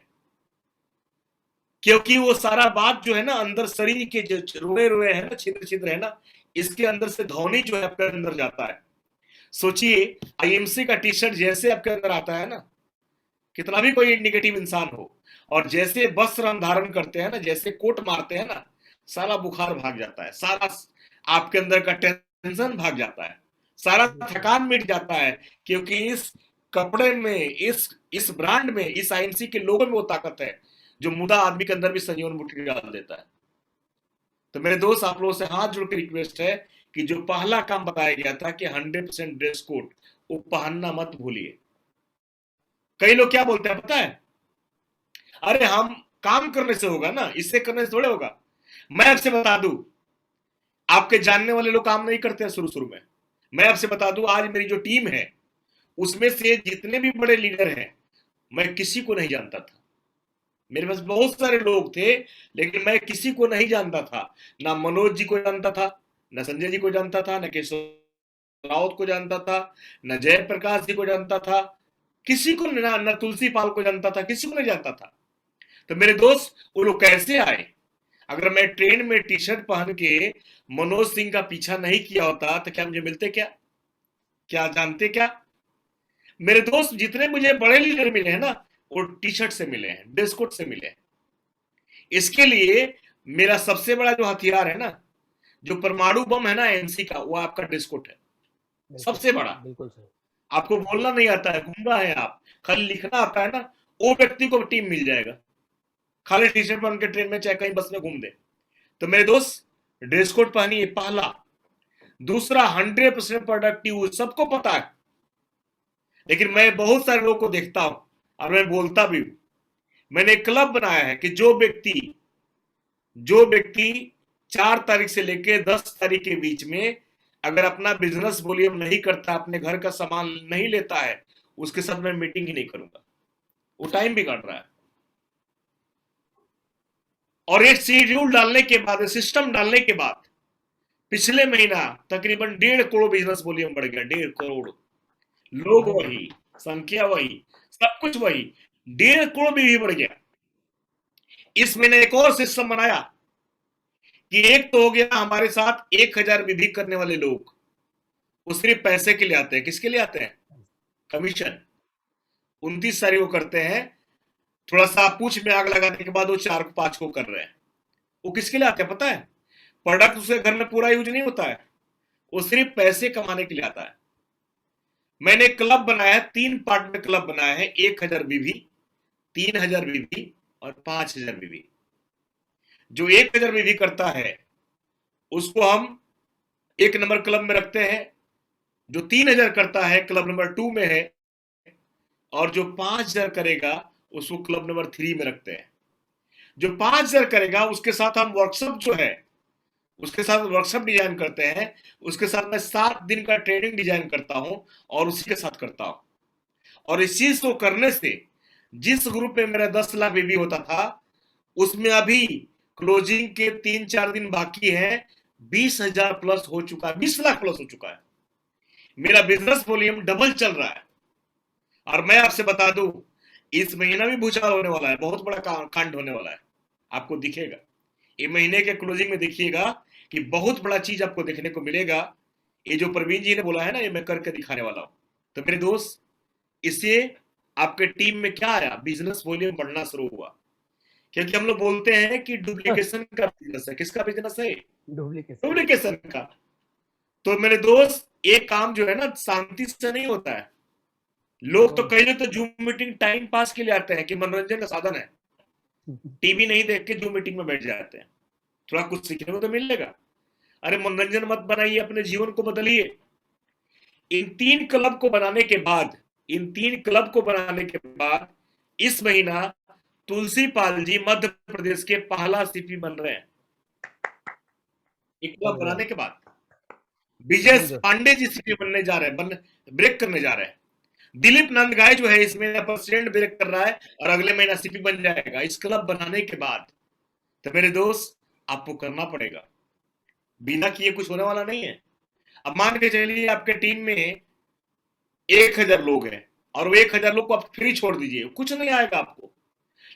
क्योंकि वो सारा बात जो है ना अंदर शरीर के जो रोए रोए है ना, छिद्र छिद्र है ना, इसके अंदर से ध्वनि जो है आपके अंदर जाता है। सोचिए, आईएमसी का टी शर्ट जैसे आपके अंदर आता है ना, कितना भी कोई निगेटिव इंसान हो, और जैसे वस्त्र हम धारण करते हैं ना, जैसे कोट मारते हैं ना, सारा बुखार भाग जाता है, सारा आपके अंदर का टेंशन भाग जाता है, सारा थकान मिट जाता है, क्योंकि इस कपड़े में, इस ब्रांड में, इस आईएमसी के लोगों में वो ताकत है जो मुदा आदमी के अंदर भी संजीवन बूटी डाल देता है। तो मेरे दोस्त, आप लोगों से हाथ जोड़ के रिक्वेस्ट है कि जो पहला काम बताया गया था कि 100% ड्रेस कोड, वो पहनना मत भूलिए। कई लोग क्या बोलते हैं पता है, अरे हम काम करने से होगा ना, इससे करने से थोड़े होगा। मैं आपसे बता दूं, आपके जानने वाले लोग काम नहीं करते हैं शुरू शुरू में। मैं आपसे बता दूं, आज मेरी जो टीम है उसमें से जितने भी बड़े लीडर हैं, मैं किसी को नहीं जानता था। मेरे पास बहुत सारे लोग थे, लेकिन मैं किसी को नहीं जानता था। ना मनोज जी को जानता था, ना संजय जी को जानता था, ना केशव राउत को जानता था, न जयप्रकाश जी को जानता था, किसी को न तुलसी पाल को जानता था, किसी को नहीं जानता था। तो मेरे दोस्त, वो लोग कैसे आए? अगर मैं ट्रेन में टी शर्ट पहन के मनोज सिंह का पीछा नहीं किया होता तो क्या मुझे मिलते? क्या क्या जानते? क्या मेरे दोस्त, जितने मुझे बड़े लीडर मिले हैं ना, वो टी शर्ट से मिले हैं, ड्रेस कोड से मिले हैं। इसके लिए मेरा सबसे बड़ा जो हथियार है ना, जो परमाणु बम है ना एमसी का, वो आपका ड्रेस कोड है, सबसे बड़ा। बिल्कुल सही। आपको बोलना नहीं आता है, गुंगा है आप, खाली लिखना आता है ना, वो व्यक्ति को टीम मिल जाएगा, खाली टी शर्ट पहन के ट्रेन में चाहे कहीं बस में घूम दे। तो मेरे दोस्त, ड्रेस कोड पहनिए, पहला। दूसरा, 100% प्रोडक्टिव, सबको पता है, लेकिन मैं बहुत सारे लोगों को देखता हूं और मैं बोलता भी हूं। मैंने एक क्लब बनाया है कि जो व्यक्ति 4 तारीख से लेकर 10 तारीख के बीच में अगर अपना बिजनेस वॉल्यूम नहीं करता, अपने घर का सामान नहीं लेता है, उसके साथ मैं मीटिंग ही नहीं करूंगा। वो टाइम भी काट रहा है। और एक शेड्यूल डालने के बाद, सिस्टम डालने के बाद, पिछले महीना तकरीबन 1.5 करोड़ बिजनेस वॉल्यूम बढ़ गया। 1.5 करोड़, लोग वही, संख्या वही, सब कुछ वही, 1.5 करोड़ भी बढ़ गया। इस महीने एक और सिस्टम बनाया कि एक तो हो गया हमारे साथ 1000 विधि करने वाले लोग, वो सिर्फ पैसे के लिए आते हैं। किसके लिए आते हैं? कमीशन। 29 सारी वो करते हैं, थोड़ा सा पूछ में आग लगाने के बाद वो 4-5 को कर रहे हैं। वो किसके लिए आते हैं पता है? प्रोडक्ट उसके घर में पूरा यूज नहीं होता है, वो सिर्फ पैसे कमाने के लिए आता है। मैंने क्लब बनाया है, 3 पार्ट में क्लब बनाया है, 1000 बीवी, 3000 बीवी और 5000 बीवी। जो 1000 बीवी करता है उसको हम 1 नंबर क्लब में रखते हैं, जो 3000 करता है क्लब नंबर 2 में है, और जो 5000 करेगा उसको क्लब नंबर 3 में रखते हैं। जो 5000 करेगा उसके साथ हम वर्कशॉप जो है, उसके साथ वर्कशॉप डिजाइन करते हैं, उसके साथ मैं 7 दिन का ट्रेनिंग डिजाइन करता हूं और उसी के साथ करता हूं। और इस चीज को करने से, जिस ग्रुप में मेरा 10 लाख बीवी होता था, उसमें अभी क्लोजिंग के 3-4 दिन बाकी है, 20,000 प्लस हो चुका है, 20 लाख प्लस हो चुका है। मेरा बिजनेस वॉल्यूम डबल चल रहा है। और मैं आपसे बता दूं, इस महीना भी भूचाल होने वाला है, बहुत बड़ा कांड होने वाला है, आपको दिखेगा। ये महीने के क्लोजिंग में देखिएगा कि बहुत बड़ा चीज आपको देखने को मिलेगा। ये जो प्रवीण जी ने बोला है ना, ये मैं करके दिखाने वाला हूं। तो मेरे दोस्त, इससे आपके टीम में क्या आया? बिजनेस वॉल्यूम बढ़ना शुरू हुआ। क्योंकि हम लोग बोलते हैं कि डुप्लीकेशन का बिजनेस है। किसका बिजनेस है? डुप्लीकेशन का। तो मेरे दोस्त, एक काम जो है ना शांति से नहीं होता है। लोग तो कई लोग तो जूम मीटिंग टाइम पास के लिए आते हैं कि मनोरंजन का साधन है, टीवी नहीं देख के जूम मीटिंग में बैठ जाते हैं, थोड़ा कुछ सीखने को तो मिलेगा। अरे मनोरंजन मत बनाइए, अपने जीवन को बदलिए। इन 3 क्लब को बनाने के बाद, इस महीना तुलसी पाल जी मध्य प्रदेश के पहला सीपी बन रहे हैं। एक क्लब बनाने के बाद विजय पांडे जी सीपी बनने जा रहे हैं, ब्रेक करने जा रहे हैं। दिलीप नंदगाय जो है इस महीने प्रेसिडेंट ब्रेक कर रहा है और अगले महीना सीपी बन जाएगा। इस क्लब बनाने के बाद तो मेरे दोस्त आपको करना पड़ेगा, बिना किए कुछ होने वाला नहीं है। अब मान के चलिए आपके टीम में 1000 लोग हैं और वो 1000 लोग को आप फ्री छोड़ दीजिए, कुछ नहीं आएगा आपको।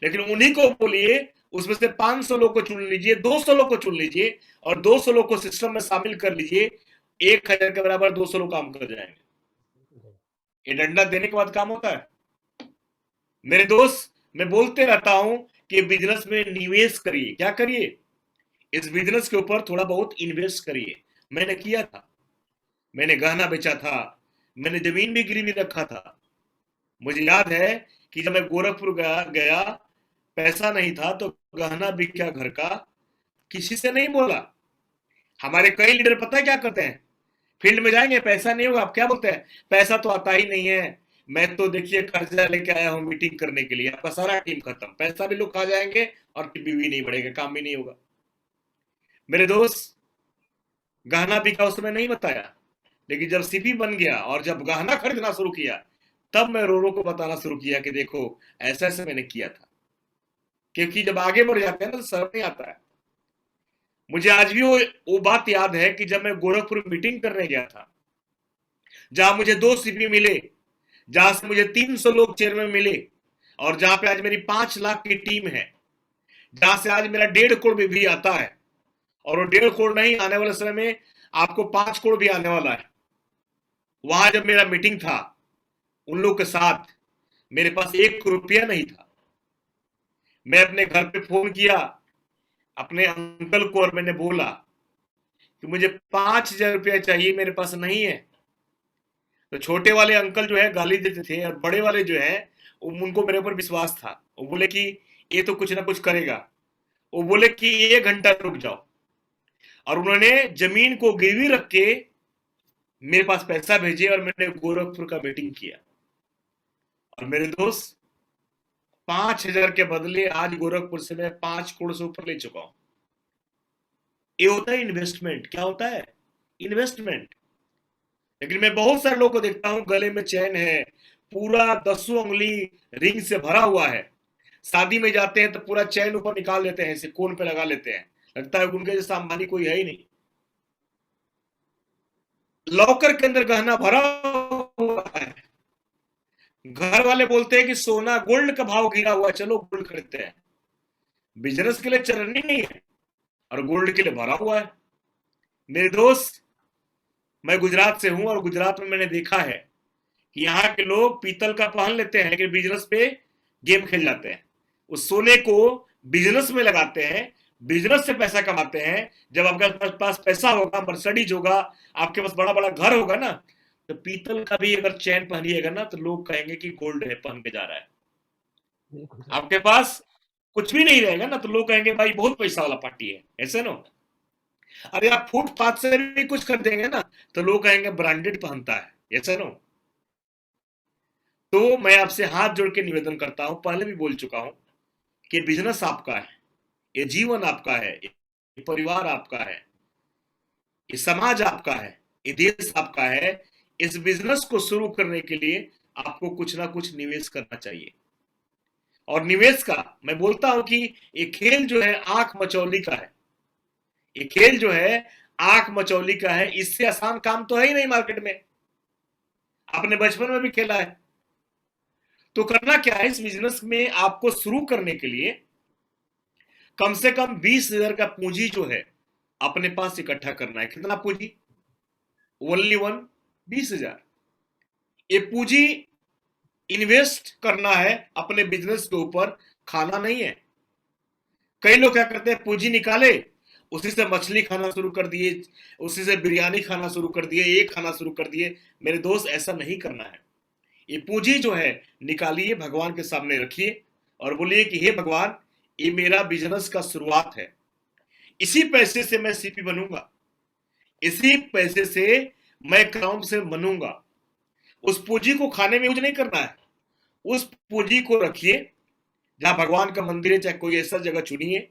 लेकिन उन्हीं को बोलिए उसमें से 500 लोग को चुन लीजिए, 200 लोग को चुन लीजिए और 200 लोग को सिस्टम में शामिल कर लीजिए, 1000 के बराबर 200 लोग काम कर जाएंगे। ये डंडा देने के बाद काम होता है मेरे दोस्त। मैं बोलते रहता हूं कि बिजनेस में निवेश करिए। क्या करिए? इस बिजनेस के ऊपर थोड़ा बहुत इन्वेस्ट करिए। मैंने किया था, मैंने गहना बेचा था, मैंने जमीन भी गिरवी रखा था। मुझे याद है कि जब मैं गोरखपुर गया पैसा नहीं था तो गहना बिका घर का, किसी से नहीं बोला। हमारे कई लीडर पता है क्या करते हैं? फील्ड में जाएंगे, पैसा नहीं होगा, आप क्या बोलते हैं? पैसा तो आता ही नहीं है, मैं तो देखिए कर्जा लेके आया हूं मीटिंग करने के लिए। आपका सारा टीम खत्म, पैसा भी लोग खा जाएंगे और टीवी भी नहीं बढ़ेगा, काम भी नहीं होगा। मेरे दोस्त, गहना बिका उस समय नहीं बताया, लेकिन जब सीपी बन गया और जब गहना खरीदना शुरू किया तब मैं रो रो को बताना शुरू किया कि देखो ऐसा ऐसा मैंने किया था। क्योंकि जब आगे बढ़ जाते हैं ना तो शर्म नहीं आता है। मुझे आज भी वो बात याद है कि जब मैं गोरखपुर मीटिंग करने गया था, जहां मुझे 2 सीपी मिले, जहां से मुझे 300 लोग चेयरमैन मिले और जहां पे आज मेरी 5 लाख की टीम है, जहां से आज मेरा 1.5 करोड़ भी आता है और वो 1.5 करोड़ नहीं, आने वाले समय में आपको 5 करोड़ भी आने वाला है। वहां जब मेरा मीटिंग था उन लोग के साथ, मेरे पास 1 रुपया नहीं था। मैं अपने घर पे फोन किया अपने अंकल को और मैंने बोला कि मुझे 5000 रुपया चाहिए, मेरे पास नहीं है। तो छोटे वाले अंकल जो है गाली देते थे और बड़े वाले जो है उनको मेरे ऊपर विश्वास था। वो बोले कि ये तो कुछ ना कुछ करेगा। वो बोले कि 1 घंटा रुक जाओ और उन्होंने जमीन को गिरवी रख के मेरे पास पैसा भेजे और मैंने गोरखपुर का मीटिंग किया। और मेरे दोस्त, 5000 के बदले आज गोरखपुर से मैं 5 करोड़ से ऊपर ले चुका हूं। ये होता है इन्वेस्टमेंट। क्या होता है? इन्वेस्टमेंट। लेकिन मैं बहुत सारे लोगों को देखता हूं गले में चैन है, पूरा 10 उंगली रिंग से भरा हुआ है, शादी में जाते हैं तो पूरा चैन ऊपर निकाल लेते हैं, सिक्कोन पे लगा लेते हैं, लगता है उनके जैसा अंबानी कोई है ही नहीं। लॉकर के अंदर गहना भरा हुआ है। घर वाले बोलते हैं कि सोना गोल्ड का भाव गिरा हुआ है, चलो गोल्ड खरीदते हैं। बिजनेस के लिए चलनी नहीं है और गोल्ड के लिए भरा हुआ है। मेरे दोस्त, मैं गुजरात से हूं और गुजरात में मैंने देखा है कि यहाँ के लोग पीतल का पहन लेते हैं लेकिन बिजनेस पे गेम खेल जाते हैं। उस सोने को बिजनेस में लगाते हैं, बिजनेस से पैसा कमाते हैं। जब आपके पास पैसा होगा, मर्सिडीज होगा, आपके पास बड़ा बड़ा घर होगा ना, तो पीतल का भी अगर चैन पहनिएगा ना तो लोग कहेंगे कि गोल्ड है पहन के जा रहा है। आपके पास कुछ भी नहीं रहेगा ना तो लोग कहेंगे भाई बहुत पैसा वाला पार्टी है, ऐसे ना। अरे आप फुटपाथ से भी कुछ कर देंगे ना तो लोग कहेंगे ब्रांडेड पहनता है, ऐसे ना। तो मैं आपसे हाथ जोड़ के निवेदन करता हूं, पहले भी बोल चुका हूं कि बिजनेस आपका है, ये जीवन आपका है, ये परिवार आपका है, ये समाज आपका है, ये देश आपका है। इस बिजनेस को शुरू करने के लिए आपको कुछ ना कुछ निवेश करना चाहिए। और निवेश का मैं बोलता हूं कि ये खेल जो है आंख मचौली का है। ये खेल जो है आंख मचौली का है, इससे आसान काम तो है ही नहीं मार्केट में। आपने बचपन में भी खेला है। तो करना क्या है, इस बिजनेस में आपको शुरू करने के लिए कम से कम 20,000 का पूंजी जो है अपने पास इकट्ठा करना है। कितना पूंजी? Only one 20,000। ये पूंजी इन्वेस्ट करना है अपने बिजनेस के ऊपर, खाना नहीं है। कई लोग क्या करते हैं, पूंजी निकाले, उसी से मछली खाना शुरू कर दिए, उसी से बिरयानी खाना शुरू कर दिए, ये खाना शुरू कर दिए। मेरे दोस्त, ऐसा नहीं करना है। ये पूंजी जो है निकालिए, भगवान के सामने रखिए और बोलिए कि हे भगवान, ये मेरा बिजनेस का शुरुआत है, इसी पैसे से मैं सीपी बनूंगा, इसी पैसे से मैं क्राउन से बनूंगा। उस पूंजी को खाने में यूज नहीं करना है। उस पूंजी को रखिए जहां भगवान का मंदिर है, चाहे कोई ऐसा जगह चुनिए,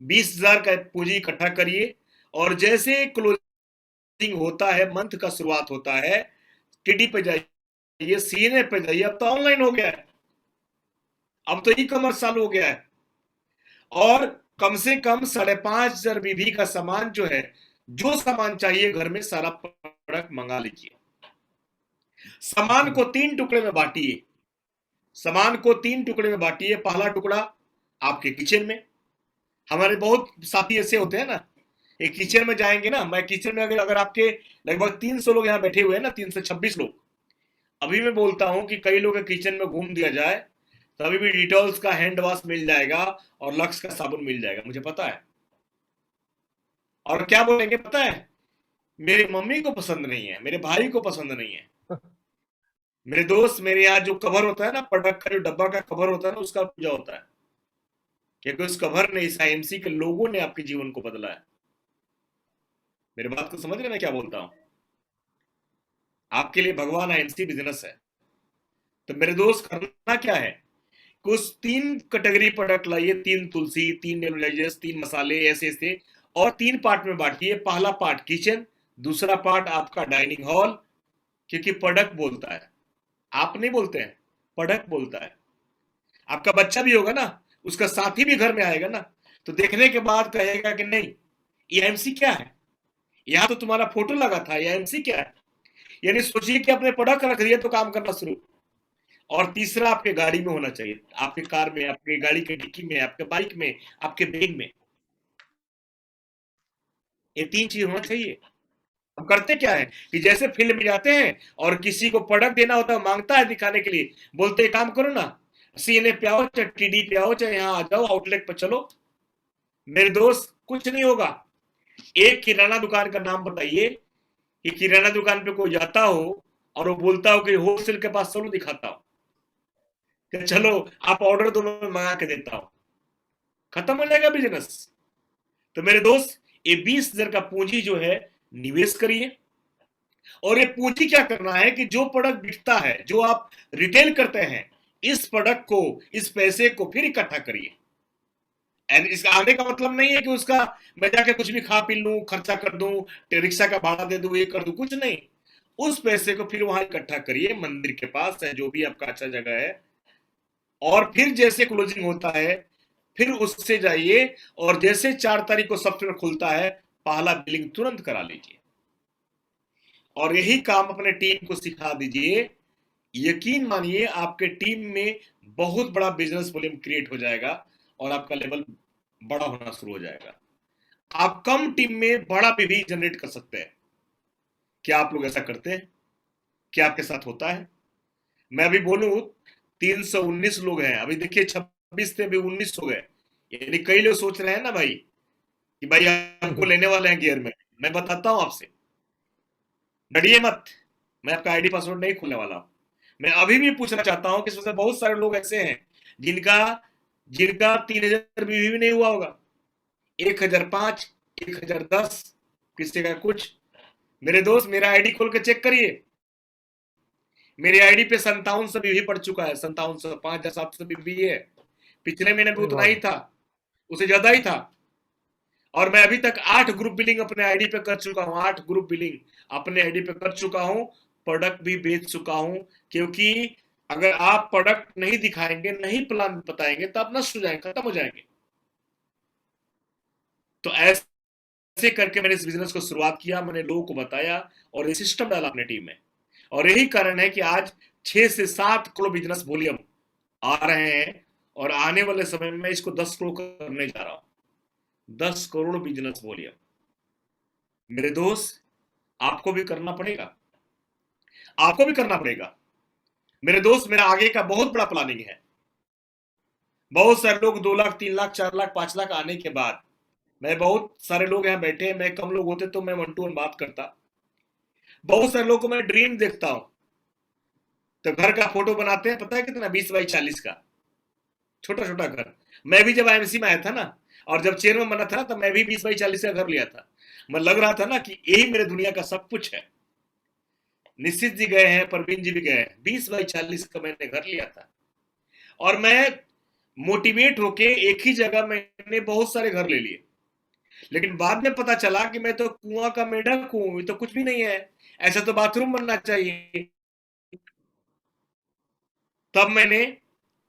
20,000 का पूंजी इकट्ठा करिए और जैसे क्लोजिंग होता है, मंथ का शुरुआत होता है, टीडी पे जाइए, जाइए, सीने पे जाइए, अब तो ऑनलाइन हो गया है, अब तो ई कॉमर्स चालू हो गया है। और कम से कम 5,500 बीबी का सामान जो है, जो सामान चाहिए घर में सारा प्रोडक्ट मंगा लीजिए। सामान को 3 टुकड़े में बांटिए, सामान को 3 टुकड़े में बांटिए। पहला टुकड़ा आपके किचन में। हमारे बहुत साथी ऐसे होते हैं ना, एक किचन में जाएंगे ना, मैं किचन में अगर अगर आपके लगभग 300 लोग यहाँ बैठे हुए हैं ना, 326 लोग, अभी मैं बोलता हूं कि कई लोग किचन में घूम दिया जाए तो अभी भी डिटॉल्स का हैंड वॉश मिल जाएगा और लक्स का साबुन मिल जाएगा, मुझे पता है। और क्या बोलेंगे पता है, मेरी मम्मी को पसंद नहीं है, मेरे भाई को पसंद नहीं है। मेरे दोस्त, मेरे यहाँ जो कवर होता है ना, प्रोडक्ट का जो डब्बा का कवर होता है ना, उसका पूजा होता है, क्योंकि उस कवर ने, इस आईएमसी के लोगों ने आपके जीवन को बदला है। मेरे बात को समझ रहे मैं क्या बोलता हूं? आपके लिए भगवान आईएमसी बिजनेस है। तो मेरे दोस्त, करना क्या है, कुछ 3 कैटेगरी प्रोडक्ट लाइए, 3 तुलसी, 3 नेबुलाइजर्स, 3 मसाले, ऐसे ऐसे, और 3 पार्ट में बांटिए। पहला पार्ट किचन, दूसरा पार्ट आपका डाइनिंग हॉल, क्योंकि प्रोडक्ट बोलता है, आप नहीं बोलते हैं, प्रोडक्ट बोलता है। आपका बच्चा भी होगा ना, उसका साथी भी घर में आएगा ना, तो देखने के बाद कहेगा कि नहीं, ये एमसी क्या है, यहां तो तुम्हारा फोटो लगा था, ये एमसी क्या है। यानी सोचिए कि अपने प्रोडक्ट रख दिए तो काम करना शुरू। और तीसरा आपके गाड़ी में होना चाहिए, आपके कार में, आपके गाड़ी के डिक्की में, आपके बाइक में, आपके बैग में, ये 3 चीज होना चाहिए। हम करते क्या है कि जैसे फील्ड में जाते हैं और किसी को प्रोडक्ट देना होता है, मांगता है दिखाने के लिए, बोलते हैं काम करो ना, सीएनए पे आओ, चाहे टीडी पे आओ, चाहे यहाँ आ जाओ, आउटलेट पर चलो। मेरे दोस्त, कुछ नहीं होगा। एक किराना दुकान का नाम बताइए कि किराना दुकान पे कोई जाता हो और वो बोलता हो कि होलसेल के पास चलो, दिखाता हो कि चलो आप ऑर्डर दो, मैं मंगा के देता हूं, खत्म हो जाएगा बिजनेस। तो मेरे दोस्त, ये 20,000 का पूंजी जो है, निवेश करिए। और ये पूंजी क्या करना है कि जो प्रोडक्ट बिकता है, जो आप रिटेल करते हैं, इस प्रोडक्ट को, इस पैसे को फिर इकट्ठा करिए। एंड इसका आने का मतलब नहीं है कि उसका मैं जाके कुछ भी खा पी लूं, खर्चा कर दूं, रिक्शा का भाड़ा दे दूं, ये कर दूं, कुछ नहीं। उस पैसे को फिर वहां इकट्ठा करिए, मंदिर के पास है, जो भी आपका अच्छा जगह है। और फिर जैसे क्लोजिंग होता है, फिर उससे जाइए और जैसे 4 तारीख को सॉफ्टवेयर खुलता है, पहला बिलिंग तुरंत करा लीजिए। और यही काम अपने टीम को सिखा दीजिए। यकीन मानिए, आपके टीम में बहुत बड़ा बिजनेस वॉल्यूम क्रिएट हो जाएगा और आपका लेवल बड़ा होना शुरू हो जाएगा। आप कम टीम में बड़ा पीवी जनरेट कर सकते हैं। क्या आप लोग ऐसा करते हैं? क्या आपके साथ होता है? मैं अभी बोलूं, 319 लोग हैं, अभी देखिए 26 से अभी 19 हो गए। यानी कई लोग सोच रहे हैं ना भाई कि भाई हमको लेने वाले हैं गियर में। मैं बताता हूं आपसे, डरिए मत, मैं आपका आईडी पासवर्ड नहीं खोलने वाला हूं। मैं अभी भी पूछना चाहता हूं कि इसमें बहुत सारे लोग ऐसे हैं जिनका जिनका 3,000 बीवी भी नहीं हुआ होगा, 1,005, 1,010, किसी का कुछ। मेरे दोस्त, मेरा आईडी खोल के चेक करिए, मेरी आईडी पे 5700 बीवी पड़ चुका है, 5700, 5,700 बीवी है। पिछले महीने भी उतना ही था, उसे ज्यादा ही था। और मैं अभी तक 8 ग्रुप बिलिंग अपने आईडी पे कर चुका हूं, 8 ग्रुप बिलिंग अपने आईडी पे कर चुका हूं, प्रोडक्ट भी बेच चुका हूं। क्योंकि अगर आप प्रोडक्ट नहीं दिखाएंगे, नहीं प्लान बताएंगे, तो आप नष्ट हो जाएंगे, खत्म हो जाएंगे। तो ऐसे करके मैंने इस बिजनेस को शुरुआत किया, मैंने लोगों को बताया और ये सिस्टम डाला अपने टीम में। और यही कारण है कि आज 6 से 7 करोड़ बिजनेस वॉल्यूम आ रहे हैं और आने वाले समय में मैं इसको 10 करोड़ करने जा रहा हूं। 10 करोड़ बिजनेस वॉल्यूम। मेरे दोस्त, आपको भी करना पड़ेगा, आपको भी करना पड़ेगा। मेरे दोस्त, मेरा आगे का बहुत बड़ा प्लानिंग है। बहुत सारे लोग 2 लाख, 3 लाख, 4 लाख, 5 लाख आने के बाद, मैं बहुत सारे लोग यहाँ बैठे हैं, मैं कम लोग होते तो मैं 1-to-1 बात करता। बहुत सारे लोगों को मैं ड्रीम देखता हूं, तो घर का फोटो बनाते हैं, पता है कितना, 20 बाई 40 का छोटा छोटा घर। मैं भी जब आईएमसी में आया था ना, और जब चेयरमैन बना था ना, तब मैं भी 20 बाई 40 का घर लिया था। मैं लग रहा था ना कि यही मेरे दुनिया का सब कुछ है। निश्चित जी गए हैं, परवीन जी भी गए हैं, 20 बाई 40 का मैंने घर लिया था। और मैं मोटिवेट होके एक ही जगह मैंने बहुत सारे घर ले लिए। लेकिन बाद में पता चला कि मैं तो कुआं का मेढक हूं, ये तो कुछ भी नहीं है, ऐसा तो बाथरूम बनना चाहिए। तब मैंने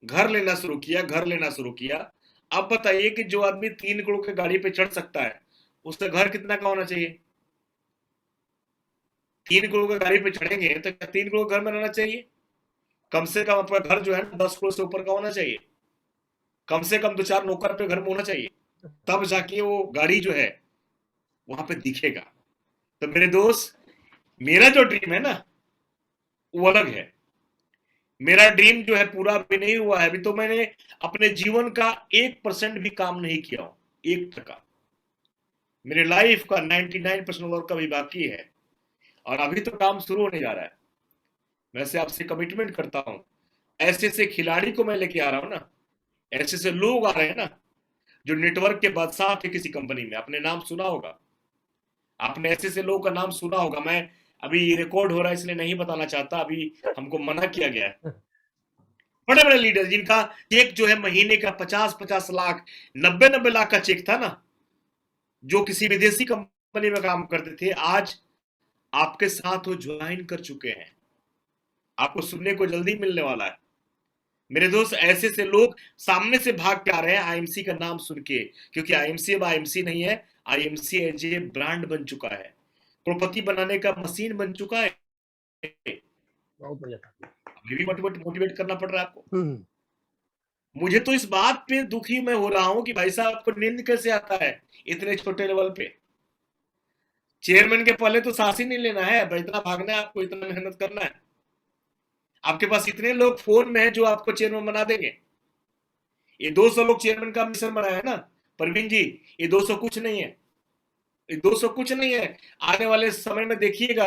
घर लेना शुरू किया। अब बताइए कि जो आदमी 3 करोड़ की गाड़ी पे चढ़ सकता है, उसका घर कितना का होना चाहिए? 3 करोड़ की गाड़ी पे चढ़ेंगे तो क्या 3 करोड़ घर में रहना चाहिए? कम से कम आपका घर जो है ना 10 करोड़ से ऊपर का होना चाहिए। कम से कम 2-4 नौकर पे घर में होना चाहिए, तब जाके वो गाड़ी जो है वहां पे दिखेगा। तो मेरे दोस्त, मेरा जो ड्रीम है ना वो अलग है। मेरा ड्रीम जो है पूरा अभी नहीं हुआ है। अभी तो मैंने अपने जीवन का 1% भी काम नहीं किया हूं, 1 टका। मेरे लाइफ का 99% वर्क अभी बाकी है, और अभी तो काम शुरू होने जा रहा है। वैसे आपसे कमिटमेंट करता हूं, ऐसे ऐसे खिलाड़ी को मैं लेके आ रहा हूं ना, ऐसे ऐसे लोग आ रहे हैं ना जो नेटवर्क के बादशाह थे किसी कंपनी में, आपने नाम सुना होगा। आपने ऐसे ऐसे लोगों का नाम सुना होगा। मैं अभी रिकॉर्ड हो रहा है इसलिए नहीं बताना चाहता, अभी हमको मना किया गया है। बड़े बड़े लीडर जिनका चेक जो है महीने का 50-50 लाख, 90-90 लाख का चेक था ना, जो किसी विदेशी कंपनी में काम करते थे, आज आपके साथ वो ज्वाइन कर चुके हैं। आपको सुनने को जल्दी मिलने वाला है। मेरे दोस्त, ऐसे से लोग सामने से भाग के आ रहे हैं आईएमसी का नाम सुन के, क्योंकि आईएमसी अब आईएमसी नहीं है। आईएमसी एज ए ब्रांड बन चुका है, करोड़पति बनाने का मशीन बन चुका है। बहुत बढ़िया था। अभी भी मोटिवेट करना पड़ रहा है आपको। मुझे तो इस बात पे दुखी मैं हो रहा हूं कि भाई साहब, आपको नींद कैसे आता है इतने छोटे लेवल पे? चेयरमैन के पहले तो सांस ही नहीं लेना है, इतना भागना है आपको, इतना मेहनत करना है। आपके पास इतने लोग फोन में हैं जो आपको चेयरमैन बना देंगे। ये 200 लोग चेयरमैन का मिशन बनाया है ना परवीन जी, ये 200 कुछ नहीं है, ये 200 कुछ नहीं है। आने वाले समय में देखिएगा,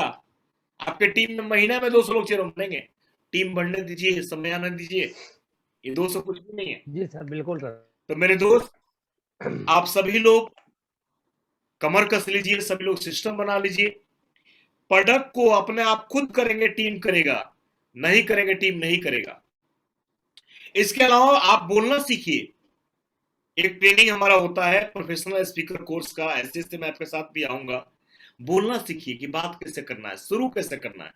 आपके टीम में महीना में 200 लोग चेयरमैन बनेंगे। टीम बढ़ने दीजिए, समय आने दीजिए, ये 200 कुछ भी नहीं है। जी सर, बिल्कुल सर। तो मेरे दोस्त, आप सभी लोग कमर कस लीजिए, सभी लोग सिस्टम बना लीजिए। प्रोडक्ट को अपने आप खुद करेंगे, टीम करेगा, नहीं करेंगे टीम नहीं करेगा। इसके अलावा आप बोलना सीखिए। एक ट्रेनिंग हमारा होता है प्रोफेशनल स्पीकर कोर्स का, ऐसे से मैं आपके साथ भी आऊंगा। बोलना सीखिए कि बात कैसे करना है, शुरू कैसे करना है।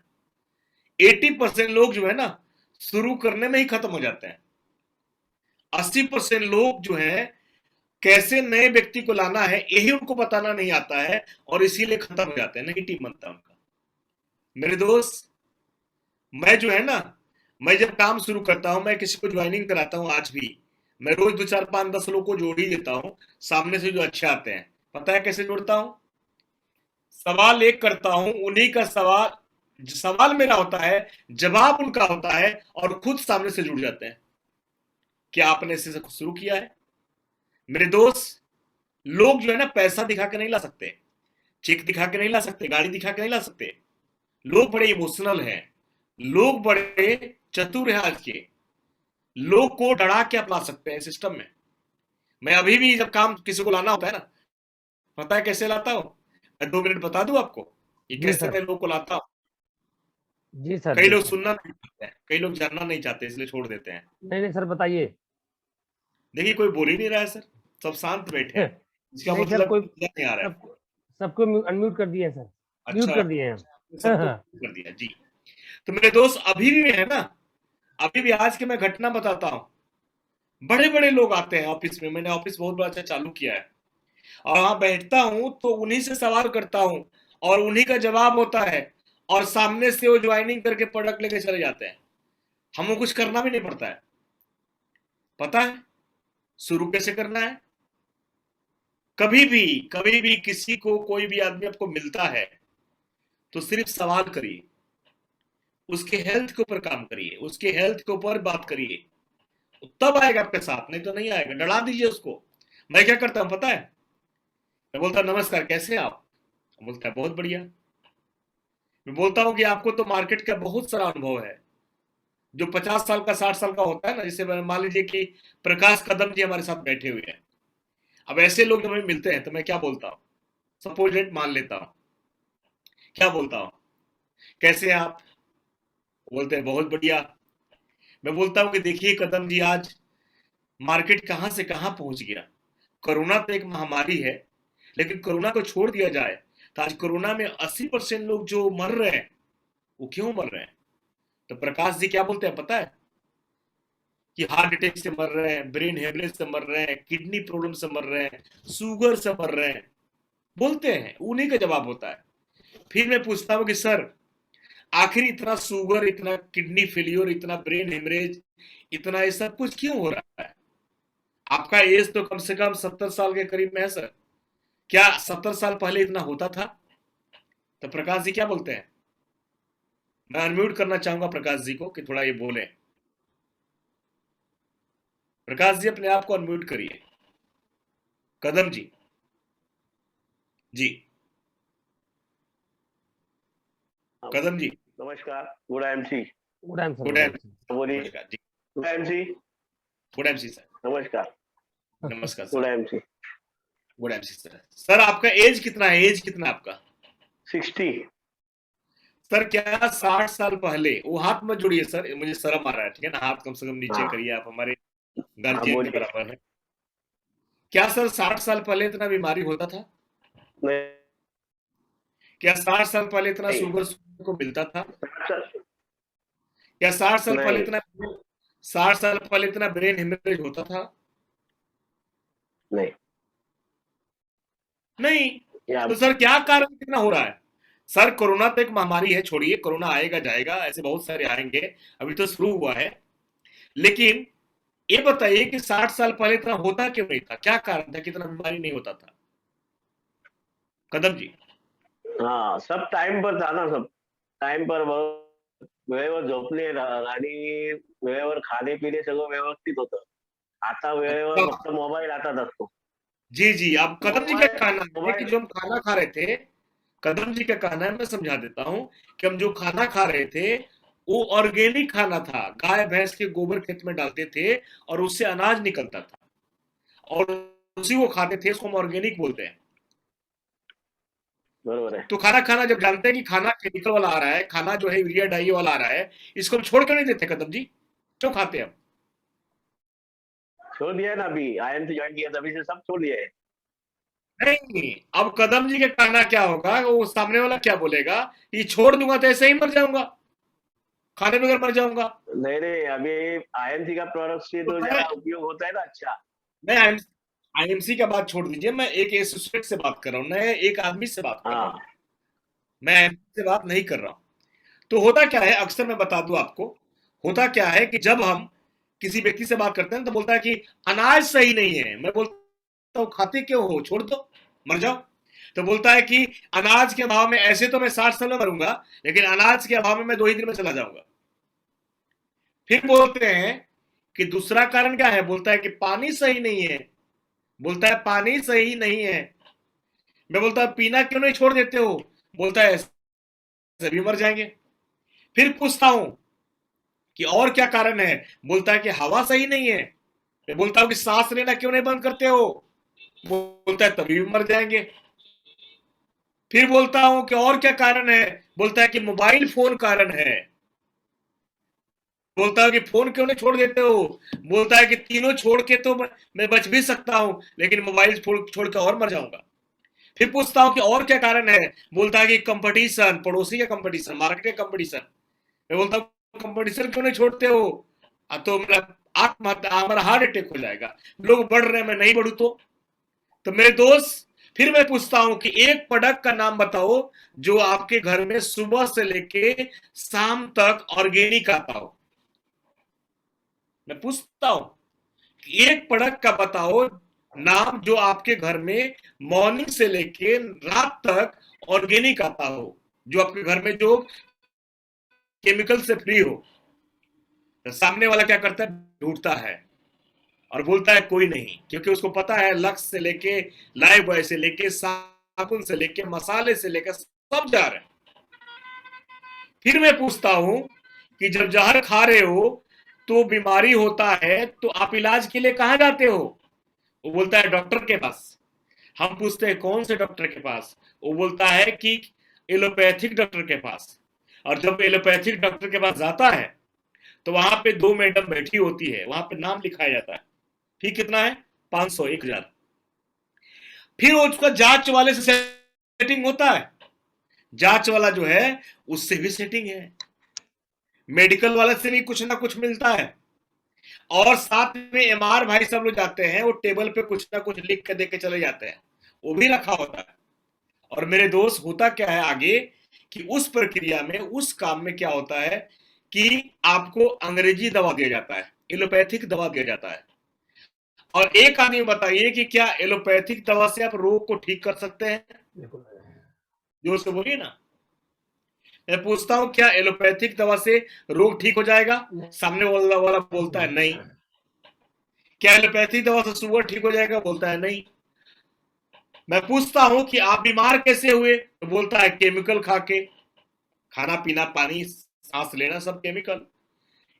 80% लोग जो है ना शुरू करने में ही खत्म हो जाते हैं। 80% लोग जो है कैसे नए व्यक्ति को लाना है यही उनको बताना नहीं आता है, और इसीलिए खत्म हो जाते हैं, नहीं टीम बनता उनका। मेरे दोस्त, मैं जो है ना, मैं जब काम शुरू करता हूं, मैं किसी को ज्वाइनिंग कराता हूं, आज भी मैं रोज 2 4 5 10 लोग को जोड़ ही देता हूं, सामने से जो अच्छे आते हैं। पता है कैसे जोड़ता हूं? सवाल एक करता हूं, उन्हीं का सवाल सवाल मेरा होता है, जवाब उनका होता है, और खुद सामने से जुड़ जाते हैं। क्या आपने इसे शुरू किया है? मेरे दोस्त, लोग जो है ना पैसा दिखा के नहीं ला सकते, चेक दिखा के नहीं ला सकते, गाड़ी दिखा के नहीं ला सकते। लोग बड़े इमोशनल हैं, लोग बड़े चतुर हैं। आज के लोग को डरा के अपना सकते हैं सिस्टम में। मैं अभी भी जब काम किसी को लाना होता है ना, पता है कैसे लाता हूं? मैं 2 मिनट बता दूं आपको, ये जी कैसे सर। मैं लोग को लाता हूं। जी सर। कई जी लोग सर। सुनना नहीं चाहते हैं, कई लोग जानना नहीं चाहते, इसलिए छोड़ देते हैं। नहीं नहीं सर, बताइए। देखिए, कोई बोल ही नहीं रहा है सर, सब शांत बैठे हैं। इसका नहीं सर, मतलब कोई मजा नहीं आ रहा है। सबको सबको अनम्यूट कर दिए सर, म्यूट अच्छा, कर दिए हैं सबको हम। कर दिया जी। तो मेरे दोस्त, अभी भी है ना, अभी भी आज की मैं घटना बताता हूं। बड़े बड़े लोग आते हैं ऑफिस में, मैंने ऑफिस बहुत बड़ा अच्छा चालू किया है, और वहां बैठता हूं तो उन्हीं से सवाल करता हूं, और उन्हीं का जवाब होता है, और सामने से वो ज्वाइनिंग करके प्रोडक्ट लेके चले जाते हैं। हमको कुछ करना भी नहीं पड़ता है। पता है शुरू कैसे करना है? कभी भी किसी को, कोई भी आदमी आपको मिलता है तो सिर्फ सवाल करिए, उसके हेल्थ के ऊपर काम करिए, उसके हेल्थ के ऊपर बात करिए, तब आएगा आपके साथ, नहीं तो नहीं आएगा। डरा दीजिए उसको। मैं क्या करता हूं पता है? मैं बोलता नमस्कार, कैसे हैं आप? बोलता है बहुत बढ़िया। मैं बोलता हूं कि आपको तो मार्केट का बहुत सारा अनुभव है। जो 50 साल का 60 साल का होता है ना, जैसे मान लीजिए कि प्रकाश कदम जी हमारे साथ बैठे हुए हैं। अब ऐसे लोग जब हमें मिलते हैं तो मैं क्या बोलता हूँ? सपोज मान लेता हूँ, क्या बोलता हूँ, कैसे हैं आप? बोलते हैं बहुत बढ़िया। मैं बोलता हूँ कि देखिए कदम जी, आज मार्केट कहां से कहां पहुंच गया। कोरोना तो एक महामारी है, लेकिन कोरोना को छोड़ दिया जाए तो आज कोरोना में 80% लोग जो मर रहे हैं, वो क्यों मर रहे हैं? तो प्रकाश जी क्या बोलते हैं पता है? कि हार्ट अटैक से मर रहे हैं, ब्रेन हेमरेज से मर रहे हैं, किडनी प्रॉब्लम से मर रहे हैं, शुगर से मर रहे हैं, बोलते हैं, उन्हीं का जवाब होता है। फिर मैं पूछता हूँ कि सर आखिर इतना शुगर, इतना किडनी फेलियर, इतना ब्रेन हेमरेज, इतना ये सब कुछ क्यों हो रहा है? आपका एज तो कम से कम 70 साल के करीब में है सर। क्या 70 साल पहले इतना होता था? तो प्रकाश जी क्या बोलते हैं? मैं अनम्यूट करना चाहूंगा प्रकाश जी को कि थोड़ा ये बोले। प्रकाश जी अपने आप को अनम्यूट करिए। कदम जी। जी। कदम जी। नमस्कार। गुड एमसी। Good time sir, good good time एम बोलिए। नमस्कार जी। गुड एमसी। गुड एमसी सर। नमस्कार। नमस्कार गुड सर। एमसी। गुड एमसी सर। सर आपका एज कितना है? एज कितना है आपका? 60। सर क्या 60 साल पहले, वो हाथ मत जोड़िए सर, मुझे शर्म आ रहा है, ठीक है ना? हाथ कम से कम नीचे हाँ करिए, आप हमारे हाँ, गार्जियन के बोलिए। बराबर है। क्या सर 60 साल पहले इतना बीमारी होता था? नहीं। क्या 60 साल पहले इतना नहीं। शुगर को मिलता था? सर, क्या 60 साल पहले नहीं। इतना 60 साल पहले इतना ब्रेन हेमरेज होता था? नहीं। नहीं। या तो सर क्या कारण कितना हो रहा है? सर कोरोना तो एक महामारी है, छोड़िए, कोरोना आएगा जाएगा, ऐसे बहुत सारे आएंगे, अभी तो शुरू हुआ है। लेकिन ये बताइए कि 60 साल पहले इतना होता क्यों नहीं था? क्या कारण था कि इतना बीमारी नहीं होता था? कदम जी। हाँ, सब टाइम पर था ना, सब टाइम पर वेळेवर झोपणे आणि वेळेवर खाणे पिणे सगळं व्यवस्थित होतं. आता वेळेवर अच्छा। फक्त मोबाईल हातात असतो. जी जी, अब कदम जी का मोबाईल कहना है कि मोबाईल जो हम खाना खा रहे थे, कदम जी का कहना है, मैं समझा देता हूं कि हम जो खाना खा रहे थे वो ऑर्गेनिक खाना था, गाय भैंस के गोबर खेत में डालते थे और उससे अनाज निकलता था और उसी को खाते थे, इसको हम ऑर्गेनिक बोलते हैं। बरोबर आहे. तो खाना खाना जब जानते हैं कि खाना केमिकल वाला आ रहा है, खाना जो है यूरिया डाई वाला आ रहा है, इसको हम छोड़ क्यों नहीं देते कदम जी? क्यों खाते हैं हम? छोड़ दिया है ना, अभी आईएमसी ज्वाइन किया तभी से सब छोड़ दिया है. नहीं, अब कदम जी का कहना क्या होगा, वो सामने वाला क्या बोलेगा कि छोड़ दूंगा तो ऐसे ही मर जाऊंगा, खाने बगैर मर जाऊंगा। नहीं नहीं, अभी आईएमसी का प्रोडक्ट से तो तो मैं ज्यादा उपयोग होता है ना. अच्छा. मैं आईएमसी का बात छोड़ दीजिए, मैं एक एसोसिएट से बात कर रहा हूँ, मैं एक आदमी से बात कर रहा हूँ, हाँ. मैं आईएमसी से बात नहीं कर रहा हूँ। तो होता क्या है, अक्सर मैं बता दूं आपको, होता क्या है कि जब हम किसी व्यक्ति से बात करते हैं तो बोलता है कि अनाज सही नहीं है। मैं बोलता हूँ खाते क्यों हो, छोड़ दो, मर जाओ। तो बोलता है कि अनाज के अभाव में, ऐसे तो मैं 60 साल में मरूंगा, लेकिन अनाज के अभाव में मैं 2 ही दिन में चला जाऊंगा। फिर बोलते हैं कि दूसरा कारण क्या है, बोलता है कि पानी सही नहीं है, बोलता है पानी सही नहीं है। मैं बोलता हूं पीना क्यों नहीं छोड़ देते हो, बोलता है सभी मर जाएंगे। फिर पूछता हूं कि और क्या कारण है, बोलता है कि हवा सही नहीं है। मैं बोलता हूं कि सांस लेना क्यों नहीं बंद करते हो, बोलता है तभी भी मर जाएंगे। फिर बोलता हूं कि और क्या कारण है, बोलता है कि मोबाइल फोन कारण है। बोलता हूं कि फोन क्यों नहीं छोड़ देते हो, बोलता है कि तीनों छोड़ के तो मैं बच भी सकता हूं, लेकिन मोबाइल छोड़ के और मर जाऊंगा। फिर पूछता हूं कि और क्या कारण है, बोलता है कि कंपटीशन, पड़ोसी का कंपटीशन, मार्केट का कंपटीशन। मैं बोलता हूं कंपटीशन क्यों नहीं छोड़ते हो, तो मेरा आत्महत्या, हमारा हार्ट अटैक हो जाएगा, लोग बढ़ रहे हैं मैं नहीं बढ़ू तो मेरे दोस्त, फिर मैं पूछता हूं कि एक प्रोडक्ट का नाम बताओ जो आपके घर में सुबह से लेके शाम तक ऑर्गेनिक आता हो। मैं पूछता हूं कि एक प्रोडक्ट का बताओ नाम जो आपके घर में मॉर्निंग से लेके रात तक ऑर्गेनिक आता हो, जो आपके घर में जो केमिकल से फ्री हो। तो सामने वाला क्या करता है, ढूंढता है और बोलता है कोई नहीं, क्योंकि उसको पता है लक्स से लेके लाइव बॉय से लेके साबुन से लेके मसाले से लेकर सब जा रहे हैं। फिर मैं पूछता हूं कि जब जहर खा रहे हो तो बीमारी होता है तो आप इलाज के लिए कहां जाते हो, वो बोलता है डॉक्टर के पास। हम पूछते हैं कौन से डॉक्टर के पास, वो बोलता है कि एलोपैथिक डॉक्टर के पास। और जब एलोपैथिक डॉक्टर के पास जाता है तो वहां पे 2 मैडम बैठी होती है, वहां पे नाम लिखाया जाता है, फी कितना है, 500, 1000। फिर उसका जांच वाले से सेटिंग होता है, जांच वाला जो है उससे भी सेटिंग है, मेडिकल वाले से भी कुछ ना कुछ मिलता है। और साथ में एमआर भाई सब लोग जाते हैं, वो टेबल पे कुछ ना कुछ लिख के दे के चले जाते हैं, वो भी रखा होता है। और मेरे दोस्त, होता क्या है आगे कि उस प्रक्रिया में, उस काम में क्या होता है कि आपको अंग्रेजी दवा दिया जाता है, एलोपैथिक दवा दिया जाता है। और एक आदमी बताइए कि क्या एलोपैथिक दवा से आप रोग को ठीक कर सकते हैं? जोर से बोलिए ना। मैं पूछता हूं, क्या एलोपैथिक दवा से रोग ठीक हो जाएगा? सामने वाला बोलता है नहीं। क्या एलोपैथिक दवा से शुगर ठीक हो जाएगा? बोलता है नहीं। मैं पूछता हूं कि आप बीमार कैसे हुए? तो बोलता है केमिकल खा के, खाना पीना, पानी, सांस लेना, सब केमिकल।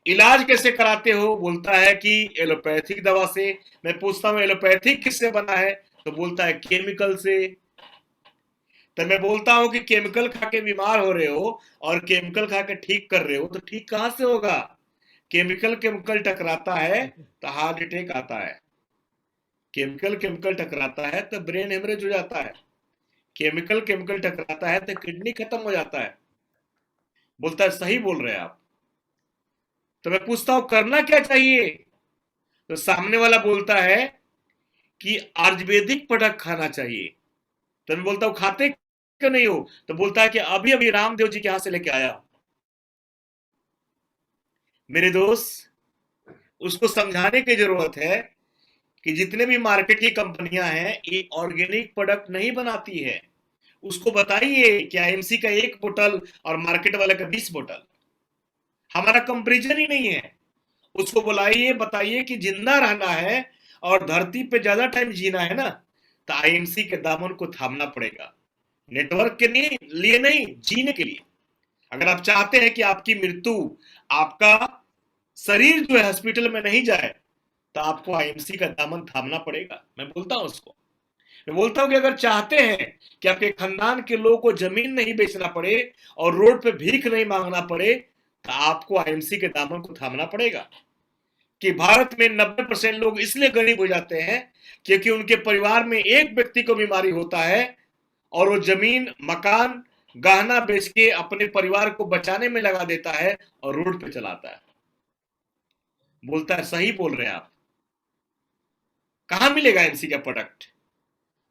इलाज कैसे कराते हो? बोलता है कि एलोपैथिक दवा से। मैं पूछता हूं एलोपैथिक किससे बना है? तो बोलता है केमिकल से। तो मैं बोलता हूं कि केमिकल खा के बीमार हो रहे हो और केमिकल खा के ठीक कर रहे हो, तो ठीक कहां से होगा? केमिकल केमिकल टकराता है तो हार्ट अटैक आता है, केमिकल केमिकल टकराता है तो ब्रेन हेमरेज हो जाता है, केमिकल केमिकल टकराता है तो किडनी खत्म हो जाता है। बोलता है सही बोल रहे हैं आप। तो मैं पूछता हूं करना क्या चाहिए? तो सामने वाला बोलता है कि आयुर्वेदिक प्रोडक्ट खाना चाहिए। तो मैं बोलता हूं खाते क्यों नहीं हो? तो बोलता है कि अभी अभी रामदेव जी के यहां से लेके आया। मेरे दोस्त, उसको समझाने की जरूरत है कि जितने भी मार्केट की कंपनियां हैं, ये ऑर्गेनिक प्रोडक्ट नहीं बनाती है। उसको बताइए कि आईएमसी का 1 बोतल और मार्केट वाले का 20 बोतल, हमारा कंपेरिजन ही नहीं है। उसको बुलाइए, बताइए कि जिंदा रहना है और धरती पे ज्यादा टाइम जीना है ना, तो आईएमसी के दामन को थामना पड़ेगा। नेटवर्क के लिए नहीं, जीने के लिए। अगर आप चाहते हैं कि आपकी मृत्यु, आपका शरीर जो है हॉस्पिटल में नहीं जाए, तो आपको आईएमसी का दामन थामना पड़ेगा। मैं बोलता हूं उसको, मैं बोलता हूं कि अगर चाहते हैं कि आपके खानदान के लोगों को जमीन नहीं बेचना पड़े और रोड पे भीख नहीं मांगना पड़े, तो आपको आईएमसी के दामन को थामना पड़ेगा। कि भारत में 90% लोग इसलिए गरीब हो जाते हैं क्योंकि उनके परिवार में एक व्यक्ति को बीमारी होता है और वो जमीन, मकान, गहना बेच के अपने परिवार को बचाने में लगा देता है और रोड पे चलाता है। बोलता है सही बोल रहे हैं आप, कहां मिलेगा आईएमसी का प्रोडक्ट?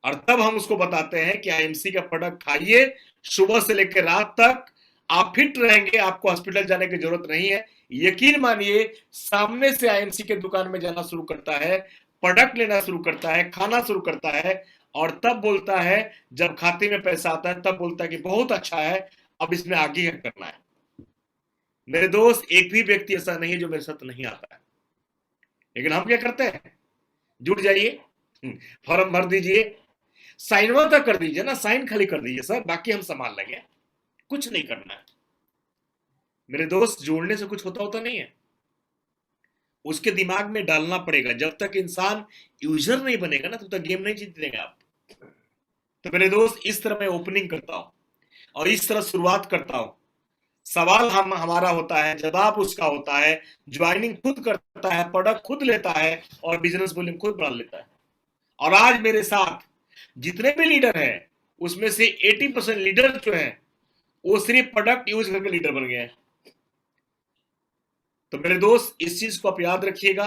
और तब हम उसको बताते हैं कि आईएमसी का प्रोडक्ट खाइए, सुबह से लेकर रात तक आप फिट रहेंगे, आपको हॉस्पिटल जाने की जरूरत नहीं है। यकीन मानिए, सामने से आईएमसी के दुकान में जाना शुरू करता है, प्रोडक्ट लेना शुरू करता है, खाना शुरू करता है, और तब बोलता है, जब खाते में पैसा आता है तब बोलता है कि बहुत अच्छा है, अब इसमें आगे क्या करना है। मेरे दोस्त, एक भी व्यक्ति ऐसा नहीं है जो मेरे साथ नहीं आता है। लेकिन हम क्या करते हैं? जुड़ जाइए, फॉर्म भर दीजिए, साइनवा तक कर दीजिए ना, साइन खाली कर दीजिए सर, बाकी हम संभाल लेंगे, कुछ नहीं करना है। मेरे दोस्त, जोड़ने से कुछ होता नहीं है, उसके दिमाग में डालना पड़ेगा। जब तक इंसान यूजर नहीं बनेगा ना, तब तक गेम नहीं जीत लेंगे आप। तो मेरे दोस्त, इस तरह मैं ओपनिंग करता हूं और इस तरह शुरुआत करता हूं। सवाल हमारा होता है, जवाब उसका होता है, ज्वाइनिंग खुद करता है, प्रोडक्ट खुद लेता है और बिजनेस वॉल्यूम खुद बढ़ा लेता है। और आज मेरे साथ जितने भी लीडर हैं, उसमें से 80% लीडर जो हैं, वो सिर्फ प्रोडक्ट यूज करके लीडर बन गए हैं। तो मेरे दोस्त, इस चीज को आप याद रखिएगा।